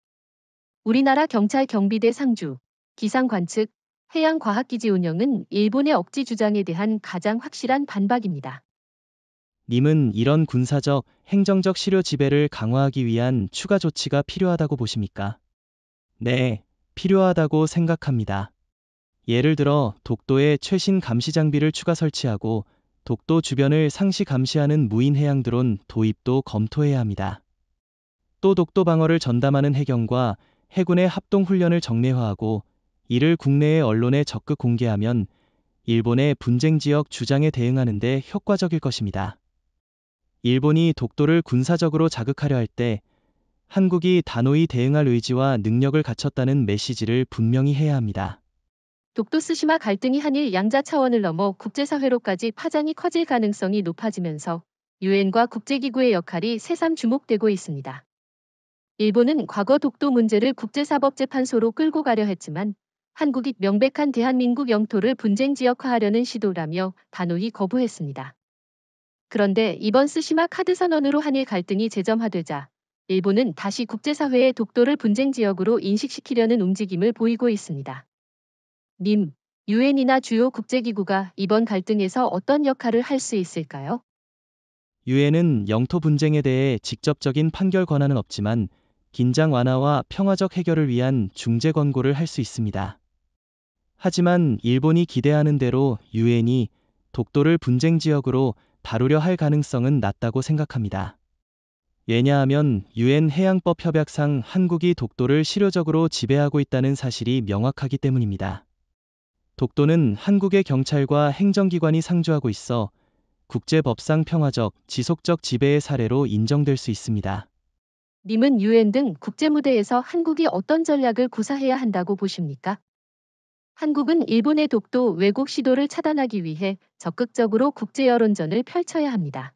우리나라 경찰 경비대 상주, 기상 관측, 해양과학기지 운영은 일본의 억지 주장에 대한 가장 확실한 반박입니다. 님은 이런 군사적, 행정적 실효 지배를 강화하기 위한 추가 조치가 필요하다고 보십니까? 네, 필요하다고 생각합니다. 예를 들어 독도에 최신 감시 장비를 추가 설치하고 독도 주변을 상시 감시하는 무인 해양 드론 도입도 검토해야 합니다. 또 독도 방어를 전담하는 해경과 해군의 합동 훈련을 정례화하고 이를 국내의 언론에 적극 공개하면 일본의 분쟁 지역 주장에 대응하는 데 효과적일 것입니다. 일본이 독도를 군사적으로 자극하려 할 때 한국이 단호히 대응할 의지와 능력을 갖췄다는 메시지를 분명히 해야 합니다. 독도 스시마 갈등이 한일 양자 차원을 넘어 국제사회로까지 파장이 커질 가능성이 높아지면서 유엔과 국제기구의 역할이 새삼 주목되고 있습니다. 일본은 과거 독도 문제를 국제사법재판소로 끌고 가려 했지만 한국이 명백한 대한민국 영토를 분쟁 지역화하려는 시도라며 단호히 거부했습니다. 그런데 이번 스시마 카드 선언으로 한일 갈등이 재점화되자 일본은 다시 국제사회에 독도를 분쟁 지역으로 인식시키려는 움직임을 보이고 있습니다. 님, 유엔이나 주요 국제기구가 이번 갈등에서 어떤 역할을 할 수 있을까요? 유엔은 영토 분쟁에 대해 직접적인 판결 권한은 없지만 긴장 완화와 평화적 해결을 위한 중재 권고를 할 수 있습니다. 하지만 일본이 기대하는 대로 유엔이 독도를 분쟁 지역으로 다루려 할 가능성은 낮다고 생각합니다. 왜냐하면 유엔 해양법 협약상 한국이 독도를 실효적으로 지배하고 있다는 사실이 명확하기 때문입니다. 독도는 한국의 경찰과 행정기관이 상주하고 있어 국제법상 평화적, 지속적 지배의 사례로 인정될 수 있습니다. 님은 유엔 등 국제무대에서 한국이 어떤 전략을 구사해야 한다고 보십니까? 한국은 일본의 독도 왜곡 시도를 차단하기 위해 적극적으로 국제 여론전을 펼쳐야 합니다.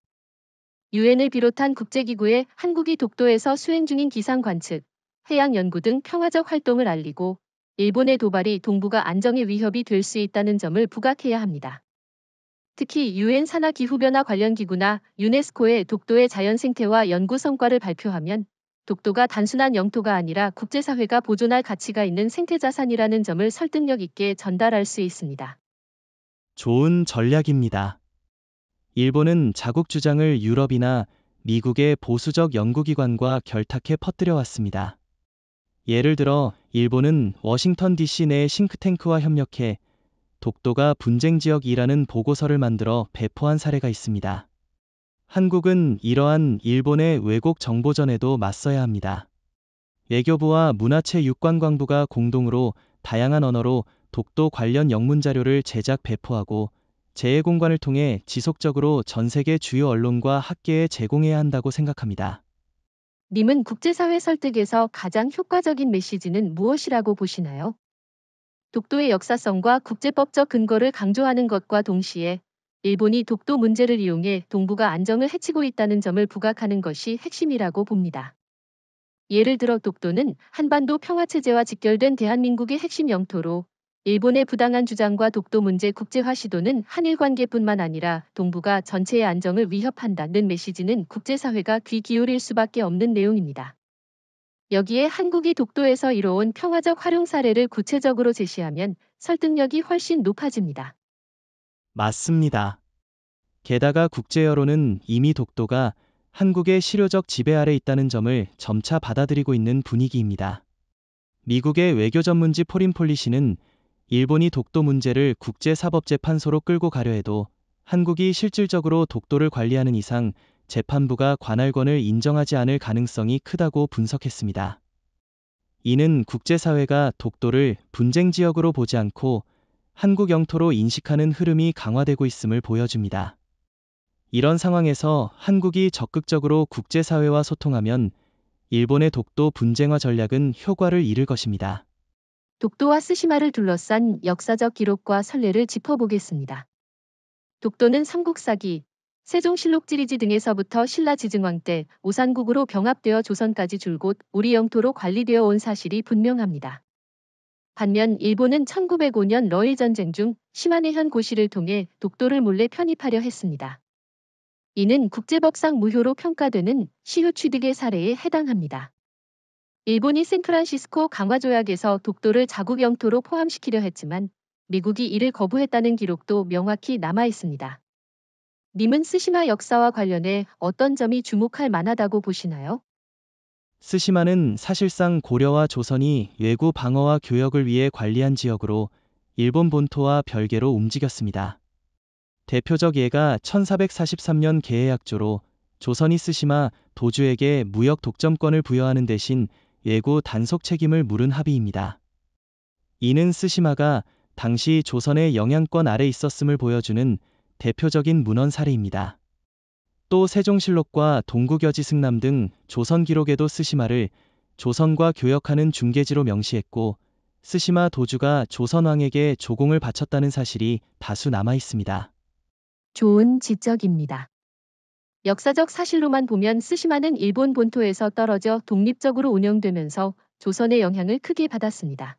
유엔을 비롯한 국제기구에 한국이 독도에서 수행 중인 기상 관측, 해양 연구 등 평화적 활동을 알리고 일본의 도발이 동북아 안정에 위협이 될 수 있다는 점을 부각해야 합니다. 특히 유엔 산하기후변화 관련 기구나 유네스코의 독도의 자연생태와 연구 성과를 발표하면 독도가 단순한 영토가 아니라 국제사회가 보존할 가치가 있는 생태자산이라는 점을 설득력 있게 전달할 수 있습니다. 좋은 전략입니다. 일본은 자국 주장을 유럽이나 미국의 보수적 연구기관과 결탁해 퍼뜨려 왔습니다. 예를 들어 일본은 워싱턴 DC 내 싱크탱크와 협력해 독도가 분쟁 지역이라는 보고서를 만들어 배포한 사례가 있습니다. 한국은 이러한 일본의 왜곡 정보전에도 맞서야 합니다. 외교부와 문화체육관광부가 공동으로 다양한 언어로 독도 관련 영문 자료를 제작 배포하고 재해공관을 통해 지속적으로 전 세계 주요 언론과 학계에 제공해야 한다고 생각합니다. 님은 국제사회 설득에서 가장 효과적인 메시지는 무엇이라고 보시나요? 독도의 역사성과 국제법적 근거를 강조하는 것과 동시에 일본이 독도 문제를 이용해 동북아 안정을 해치고 있다는 점을 부각하는 것이 핵심이라고 봅니다. 예를 들어 독도는 한반도 평화체제와 직결된 대한민국의 핵심 영토로 일본의 부당한 주장과 독도 문제 국제화 시도는 한일 관계뿐만 아니라 동북아 전체의 안정을 위협한다는 메시지는 국제사회가 귀 기울일 수밖에 없는 내용입니다. 여기에 한국이 독도에서 이뤄온 평화적 활용 사례를 구체적으로 제시하면 설득력이 훨씬 높아집니다. 맞습니다. 게다가 국제 여론은 이미 독도가 한국의 실효적 지배 아래 있다는 점을 점차 받아들이고 있는 분위기입니다. 미국의 외교 전문지 포린 폴리시는 일본이 독도 문제를 국제사법재판소로 끌고 가려 해도 한국이 실질적으로 독도를 관리하는 이상 재판부가 관할권을 인정하지 않을 가능성이 크다고 분석했습니다. 이는 국제사회가 독도를 분쟁 지역으로 보지 않고 한국 영토로 인식하는 흐름이 강화되고 있음을 보여줍니다. 이런 상황에서 한국이 적극적으로 국제사회와 소통하면 일본의 독도 분쟁화 전략은 효과를 잃을 것입니다. 독도와 스시마를 둘러싼 역사적 기록과 선례를 짚어보겠습니다. 독도는 삼국사기, 세종실록 지리지 등에서부터 신라 지증왕 때 오산국으로 병합되어 조선까지 줄곧 우리 영토로 관리되어 온 사실이 분명합니다. 반면 일본은 1905년 러일 전쟁 중 시마네현 고시를 통해 독도를 몰래 편입하려 했습니다. 이는 국제법상 무효로 평가되는 시효 취득의 사례에 해당합니다. 일본이 샌프란시스코 강화조약에서 독도를 자국 영토로 포함시키려 했지만 미국이 이를 거부했다는 기록도 명확히 남아 있습니다. 님은 스시마 역사와 관련해 어떤 점이 주목할 만하다고 보시나요? 스시마는 사실상 고려와 조선이 외구 방어와 교역을 위해 관리한 지역으로 일본 본토와 별개로 움직였습니다. 대표적 예가 1443년 개해약조로 조선이 스시마 도주에게 무역 독점권을 부여하는 대신 외구 단속 책임을 물은 합의입니다. 이는 스시마가 당시 조선의 영향권 아래 있었음을 보여주는 대표적인 문헌 사례입니다. 또 세종실록과 동국여지 승남 등 조선 기록에도 스시마를 조선과 교역하는 중개지로 명시했고 스시마 도주가 조선왕에게 조공을 바쳤다는 사실이 다수 남아 있습니다. 좋은 지적입니다. 역사적 사실로만 보면 스시마는 일본 본토에서 떨어져 독립적으로 운영되면서 조선의 영향을 크게 받았습니다.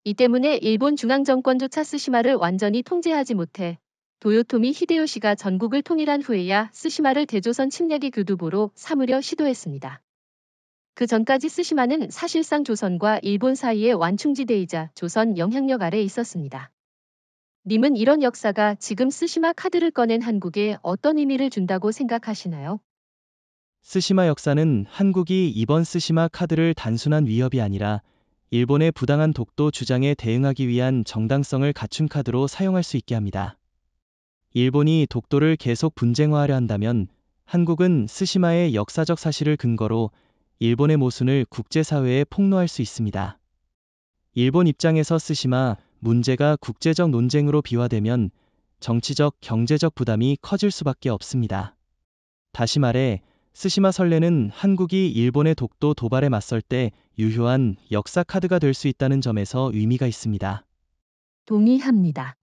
이 때문에 일본 중앙정권조차 스시마를 완전히 통제하지 못해 도요토미 히데요시가 전국을 통일한 후에야 스시마를 대조선 침략의 교두보로 삼으려 시도했습니다. 그 전까지 스시마는 사실상 조선과 일본 사이의 완충지대이자 조선 영향력 아래 있었습니다. 님은 이런 역사가 지금 스시마 카드를 꺼낸 한국에 어떤 의미를 준다고 생각하시나요? 스시마 역사는 한국이 이번 스시마 카드를 단순한 위협이 아니라 일본의 부당한 독도 주장에 대응하기 위한 정당성을 갖춘 카드로 사용할 수 있게 합니다. 일본이 독도를 계속 분쟁화하려 한다면 한국은 스시마의 역사적 사실을 근거로 일본의 모순을 국제사회에 폭로할 수 있습니다. 일본 입장에서 스시마 문제가 국제적 논쟁으로 비화되면 정치적, 경제적 부담이 커질 수밖에 없습니다. 다시 말해 스시마 선례는 한국이 일본의 독도 도발에 맞설 때 유효한 역사 카드가 될 수 있다는 점에서 의미가 있습니다. 동의합니다.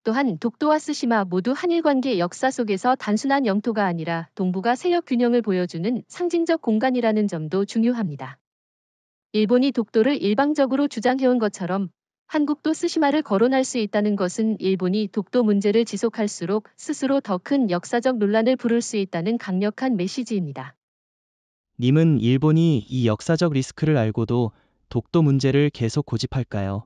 또한 독도와 스시마 모두 한일 관계 역사 속에서 단순한 영토가 아니라 동북아 세력 균형을 보여주는 상징적 공간이라는 점도 중요합니다. 일본이 독도를 일방적으로 주장해온 것처럼 한국도 스시마를 거론할 수 있다는 것은 일본이 독도 문제를 지속할수록 스스로 더 큰 역사적 논란을 부를 수 있다는 강력한 메시지입니다. 님은 일본이 이 역사적 리스크를 알고도 독도 문제를 계속 고집할까요?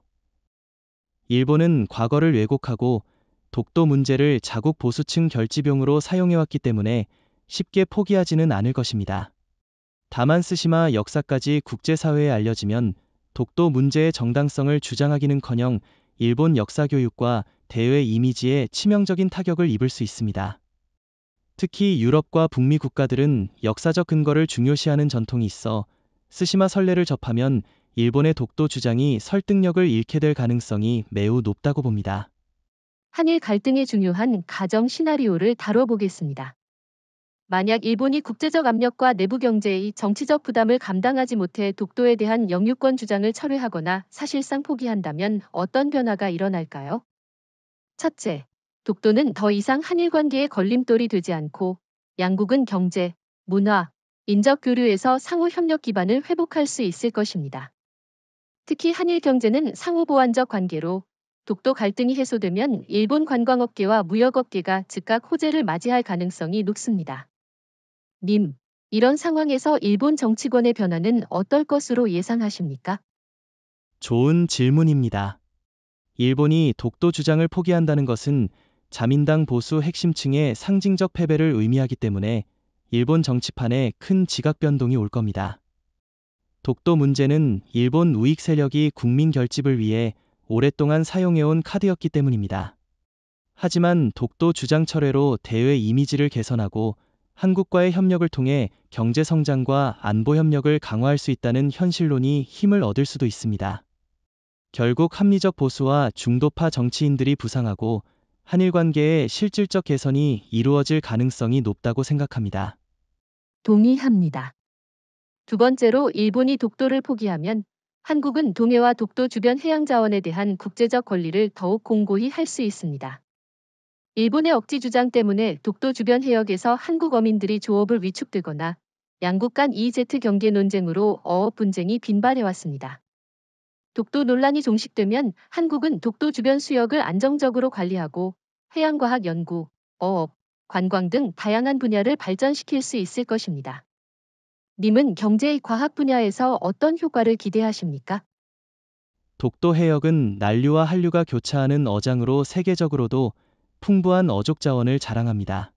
일본은 과거를 왜곡하고 독도 문제를 자국 보수층 결집용으로 사용해왔기 때문에 쉽게 포기하지는 않을 것입니다. 다만 스시마 역사까지 국제사회에 알려지면 독도 문제의 정당성을 주장하기는커녕 일본 역사 교육과 대외 이미지에 치명적인 타격을 입을 수 있습니다. 특히 유럽과 북미 국가들은 역사적 근거를 중요시하는 전통이 있어 스시마 선례를 접하면 일본의 독도 주장이 설득력을 잃게 될 가능성이 매우 높다고 봅니다. 한일 갈등의 중요한 가정 시나리오를 다뤄보겠습니다. 만약 일본이 국제적 압력과 내부 경제의 정치적 부담을 감당하지 못해 독도에 대한 영유권 주장을 철회하거나 사실상 포기한다면 어떤 변화가 일어날까요? 첫째, 독도는 더 이상 한일 관계의 걸림돌이 되지 않고 양국은 경제, 문화, 인적 교류에서 상호 협력 기반을 회복할 수 있을 것입니다. 특히 한일 경제는 상호 보완적 관계로 독도 갈등이 해소되면 일본 관광업계와 무역업계가 즉각 호재를 맞이할 가능성이 높습니다. 님, 이런 상황에서 일본 정치권의 변화는 어떨 것으로 예상하십니까? 좋은 질문입니다. 일본이 독도 주장을 포기한다는 것은 자민당 보수 핵심층의 상징적 패배를 의미하기 때문에 일본 정치판에 큰 지각 변동이 올 겁니다. 독도 문제는 일본 우익 세력이 국민 결집을 위해 오랫동안 사용해온 카드였기 때문입니다. 하지만 독도 주장 철회로 대외 이미지를 개선하고 한국과의 협력을 통해 경제 성장과 안보 협력을 강화할 수 있다는 현실론이 힘을 얻을 수도 있습니다. 결국 합리적 보수와 중도파 정치인들이 부상하고 한일 관계의 실질적 개선이 이루어질 가능성이 높다고 생각합니다. 동의합니다. 두 번째로 일본이 독도를 포기하면 한국은 동해와 독도 주변 해양 자원에 대한 국제적 권리를 더욱 공고히 할 수 있습니다. 일본의 억지 주장 때문에 독도 주변 해역에서 한국 어민들이 조업을 위축되거나 양국 간 EEZ 경계 논쟁으로 어업 분쟁이 빈발해왔습니다. 독도 논란이 종식되면 한국은 독도 주변 수역을 안정적으로 관리하고 해양과학 연구, 어업, 관광 등 다양한 분야를 발전시킬 수 있을 것입니다. 님은 경제 과학 분야에서 어떤 효과를 기대하십니까? 독도 해역은 난류와 한류가 교차하는 어장으로 세계적으로도 풍부한 어족 자원을 자랑합니다.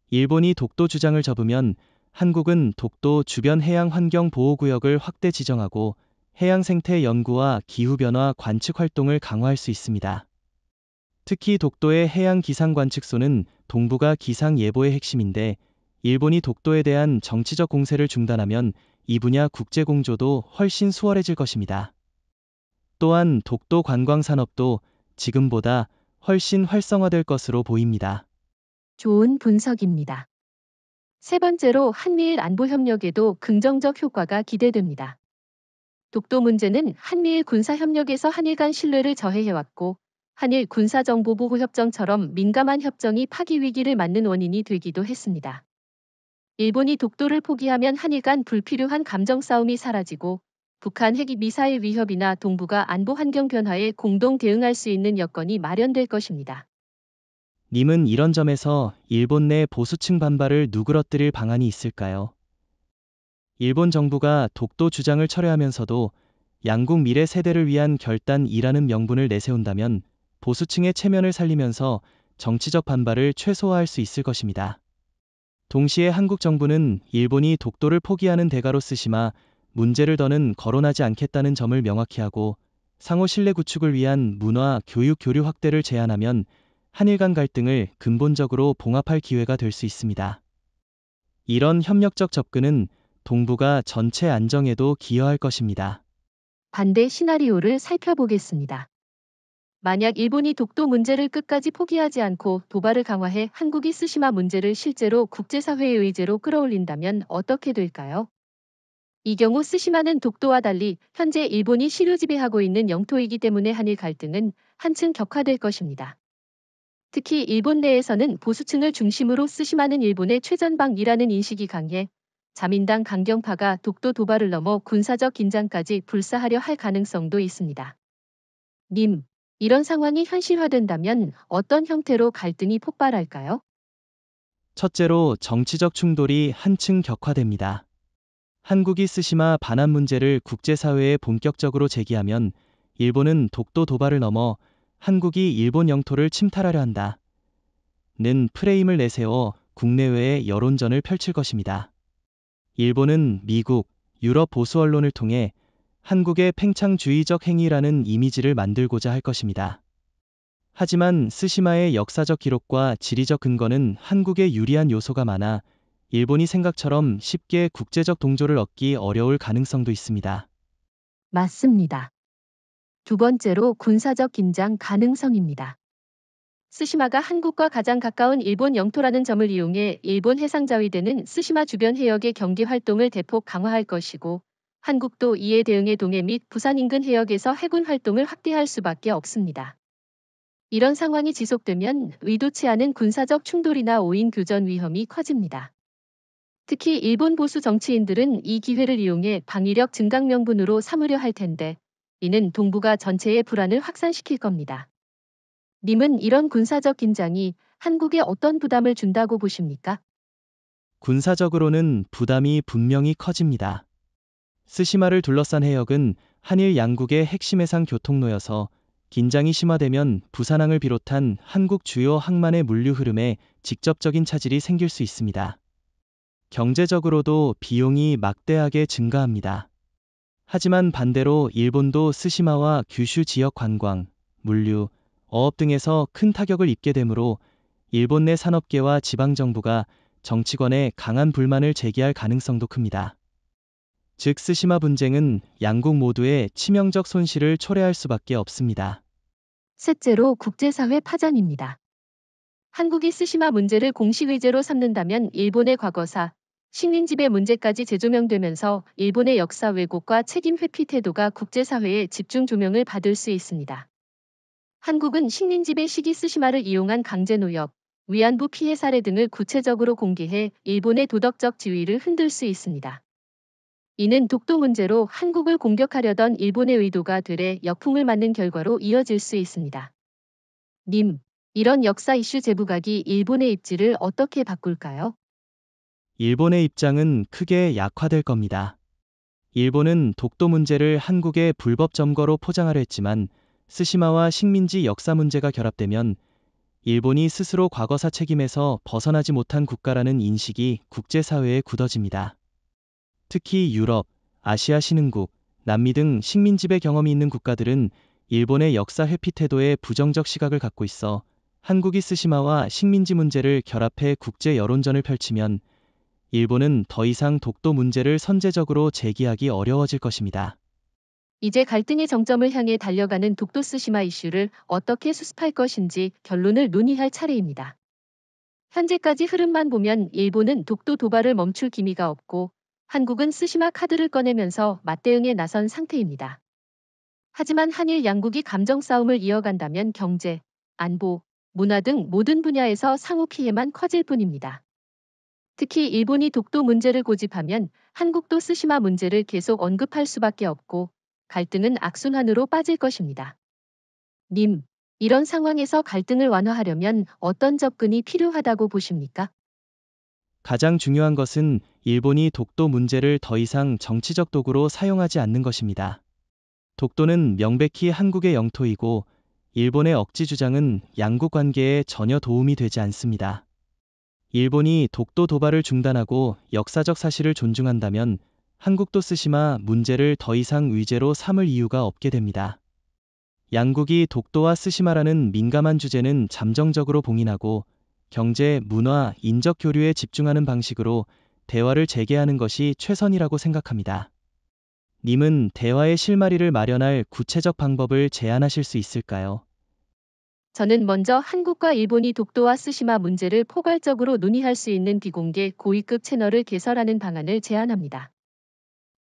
일본이 독도 주장을 접으면 한국은 독도 주변 해양 환경 보호구역을 확대 지정하고 해양 생태 연구와 기후변화 관측 활동을 강화할 수 있습니다. 특히 독도의 해양 기상 관측소는 동북아 기상 예보의 핵심인데 일본이 독도에 대한 정치적 공세를 중단하면 이 분야 국제 공조도 훨씬 수월해질 것입니다. 또한 독도 관광 산업도 지금보다 훨씬 활성화될 것으로 보입니다. 좋은 분석입니다. 세 번째로 한미일 안보 협력에도 긍정적 효과가 기대됩니다. 독도 문제는 한미일 군사 협력에서 한일 간 신뢰를 저해해왔고 한일 군사정보보호협정처럼 민감한 협정이 파기 위기를 맞는 원인이 되기도 했습니다. 일본이 독도를 포기하면 한일 간 불필요한 감정 싸움이 사라지고 북한 핵 미사일 위협이나 동북아 안보 환경 변화에 공동 대응할 수 있는 여건이 마련될 것입니다. 님은 이런 점에서 일본 내 보수층 반발을 누그러뜨릴 방안이 있을까요? 일본 정부가 독도 주장을 철회하면서도 양국 미래 세대를 위한 결단이라는 명분을 내세운다면 보수층의 체면을 살리면서 정치적 반발을 최소화할 수 있을 것입니다. 동시에 한국 정부는 일본이 독도를 포기하는 대가로 쓰시마 문제를 더는 거론하지 않겠다는 점을 명확히 하고 상호 신뢰 구축을 위한 문화, 교육 교류 확대를 제안하면 한일 간 갈등을 근본적으로 봉합할 기회가 될 수 있습니다. 이런 협력적 접근은 동북아 전체 안정에도 기여할 것입니다. 반대 시나리오를 살펴보겠습니다. 만약 일본이 독도 문제를 끝까지 포기하지 않고 도발을 강화해 한국이 쓰시마 문제를 실제로 국제사회의 의제로 끌어올린다면 어떻게 될까요? 이 경우 쓰시마는 독도와 달리 현재 일본이 시류 지배하고 있는 영토이기 때문에 한일 갈등은 한층 격화될 것입니다. 특히 일본 내에서는 보수층을 중심으로 쓰시마는 일본의 최전방이라는 인식이 강해 자민당 강경파가 독도 도발을 넘어 군사적 긴장까지 불사하려 할 가능성도 있습니다. 님, 이런 상황이 현실화된다면 어떤 형태로 갈등이 폭발할까요? 첫째로 정치적 충돌이 한층 격화됩니다. 한국이 쓰시마 반환 문제를 국제사회에 본격적으로 제기하면 일본은 독도 도발을 넘어 한국이 일본 영토를 침탈하려 한다는 프레임을 내세워 국내외에 여론전을 펼칠 것입니다. 일본은 미국, 유럽 보수 언론을 통해 한국의 팽창주의적 행위라는 이미지를 만들고자 할 것입니다. 하지만 스시마의 역사적 기록과 지리적 근거는 한국에 유리한 요소가 많아 일본이 생각처럼 쉽게 국제적 동조를 얻기 어려울 가능성도 있습니다. 맞습니다. 두 번째로 군사적 긴장 가능성입니다. 스시마가 한국과 가장 가까운 일본 영토라는 점을 이용해 일본 해상자위대는 스시마 주변 해역의 경기 활동을 대폭 강화할 것이고 한국도 이에 대응해 동해 및 부산 인근 해역에서 해군 활동을 확대할 수밖에 없습니다. 이런 상황이 지속되면 의도치 않은 군사적 충돌이나 오인 교전 위험이 커집니다. 특히 일본 보수 정치인들은 이 기회를 이용해 방위력 증강 명분으로 삼으려 할 텐데 이는 동북아 전체의 불안을 확산시킬 겁니다. 님은 이런 군사적 긴장이 한국에 어떤 부담을 준다고 보십니까? 군사적으로는 부담이 분명히 커집니다. 스시마를 둘러싼 해역은 한일 양국의 핵심 해상 교통로여서 긴장이 심화되면 부산항을 비롯한 한국 주요 항만의 물류 흐름에 직접적인 차질이 생길 수 있습니다. 경제적으로도 비용이 막대하게 증가합니다. 하지만 반대로 일본도 스시마와 규슈 지역 관광, 물류, 어업 등에서 큰 타격을 입게 되므로 일본 내 산업계와 지방정부가 정치권에 강한 불만을 제기할 가능성도 큽니다. 즉 스시마 분쟁은 양국 모두의 치명적 손실을 초래할 수밖에 없습니다. 셋째로 국제사회 파장입니다. 한국이 스시마 문제를 공식 의제로 삼는다면 일본의 과거사, 식민지배 문제까지 재조명되면서 일본의 역사 왜곡과 책임 회피 태도가 국제사회의 집중 조명을 받을 수 있습니다. 한국은 식민지배 시기 스시마를 이용한 강제노역, 위안부 피해 사례 등을 구체적으로 공개해 일본의 도덕적 지위를 흔들 수 있습니다. 이는 독도 문제로 한국을 공격하려던 일본의 의도가 되레 역풍을 맞는 결과로 이어질 수 있습니다. 님, 이런 역사 이슈 재부각이 일본의 입지를 어떻게 바꿀까요? 일본의 입장은 크게 약화될 겁니다. 일본은 독도 문제를 한국의 불법 점거로 포장하려 했지만 스시마와 식민지 역사 문제가 결합되면 일본이 스스로 과거사 책임에서 벗어나지 못한 국가라는 인식이 국제사회에 굳어집니다. 특히 유럽, 아시아 신흥국, 남미 등 식민지배 경험이 있는 국가들은 일본의 역사 회피 태도에 부정적 시각을 갖고 있어 한국이 스시마와 식민지 문제를 결합해 국제 여론전을 펼치면 일본은 더 이상 독도 문제를 선제적으로 제기하기 어려워질 것입니다. 이제 갈등의 정점을 향해 달려가는 독도 스시마 이슈를 어떻게 수습할 것인지 결론을 논의할 차례입니다. 현재까지 흐름만 보면 일본은 독도 도발을 멈출 기미가 없고 한국은 스시마 카드를 꺼내면서 맞대응에 나선 상태입니다. 하지만 한일 양국이 감정 싸움을 이어간다면 경제, 안보, 문화 등 모든 분야에서 상호 피해만 커질 뿐입니다. 특히 일본이 독도 문제를 고집하면 한국도 스시마 문제를 계속 언급할 수밖에 없고 갈등은 악순환으로 빠질 것입니다. 님, 이런 상황에서 갈등을 완화하려면 어떤 접근이 필요하다고 보십니까? 가장 중요한 것은 일본이 독도 문제를 더 이상 정치적 도구로 사용하지 않는 것입니다. 독도는 명백히 한국의 영토이고 일본의 억지 주장은 양국 관계에 전혀 도움이 되지 않습니다. 일본이 독도 도발을 중단하고 역사적 사실을 존중한다면 한국도 스시마 문제를 더 이상 의제로 삼을 이유가 없게 됩니다. 양국이 독도와 스시마라는 민감한 주제는 잠정적으로 봉인하고 경제, 문화, 인적 교류에 집중하는 방식으로 대화를 재개하는 것이 최선이라고 생각합니다. 님은 대화의 실마리를 마련할 구체적 방법을 제안하실 수 있을까요? 저는 먼저 한국과 일본이 독도와 스시마 문제를 포괄적으로 논의할 수 있는 비공개 고위급 채널을 개설하는 방안을 제안합니다.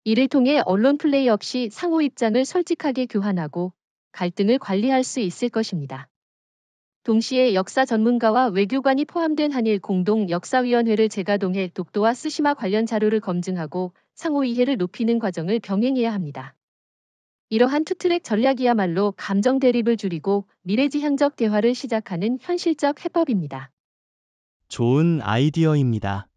이를 통해 언론 플레이 없이 상호 입장을 솔직하게 교환하고 갈등을 관리할 수 있을 것입니다. 동시에 역사 전문가와 외교관이 포함된 한일 공동 역사위원회를 재가동해 독도와 스시마 관련 자료를 검증하고 상호 이해를 높이는 과정을 병행해야 합니다. 이러한 투트랙 전략이야말로 감정 대립을 줄이고 미래지향적 대화를 시작하는 현실적 해법입니다. 좋은 아이디어입니다.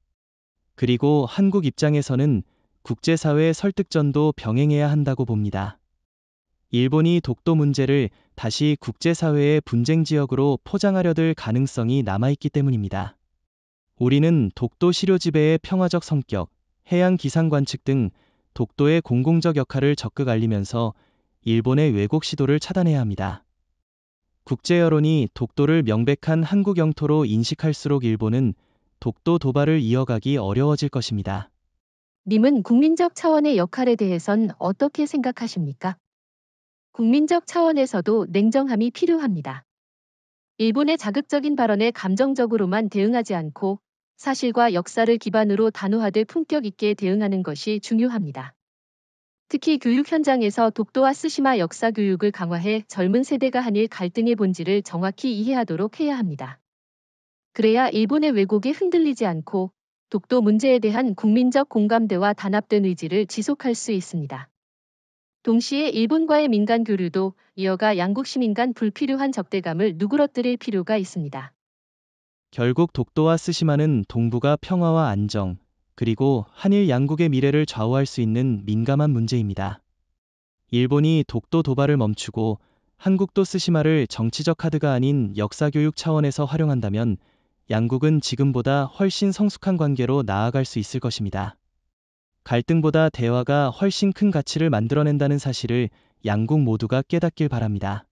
그리고 한국 입장에서는 국제사회 설득전도 병행해야 한다고 봅니다. 일본이 독도 문제를 다시 국제사회의 분쟁 지역으로 포장하려들 가능성이 남아있기 때문입니다. 우리는 독도 시료 지배의 평화적 성격, 해양 기상 관측 등 독도의 공공적 역할을 적극 알리면서 일본의 왜곡 시도를 차단해야 합니다. 국제 여론이 독도를 명백한 한국 영토로 인식할수록 일본은 독도 도발을 이어가기 어려워질 것입니다. 님은 국민적 차원의 역할에 대해선 어떻게 생각하십니까? 국민적 차원에서도 냉정함이 필요합니다. 일본의 자극적인 발언에 감정적으로만 대응하지 않고 사실과 역사를 기반으로 단호하되 품격 있게 대응하는 것이 중요합니다. 특히 교육 현장에서 독도와 스시마 역사 교육을 강화해 젊은 세대가 한일 갈등의 본질을 정확히 이해하도록 해야 합니다. 그래야 일본의 왜곡에 흔들리지 않고 독도 문제에 대한 국민적 공감대와 단합된 의지를 지속할 수 있습니다. 동시에 일본과의 민간 교류도 이어가 양국 시민 간 불필요한 적대감을 누그러뜨릴 필요가 있습니다. 결국 독도와 스시마는 동북아 평화와 안정, 그리고 한일 양국의 미래를 좌우할 수 있는 민감한 문제입니다. 일본이 독도 도발을 멈추고 한국도 스시마를 정치적 카드가 아닌 역사교육 차원에서 활용한다면 양국은 지금보다 훨씬 성숙한 관계로 나아갈 수 있을 것입니다. 갈등보다 대화가 훨씬 큰 가치를 만들어낸다는 사실을 양국 모두가 깨닫길 바랍니다.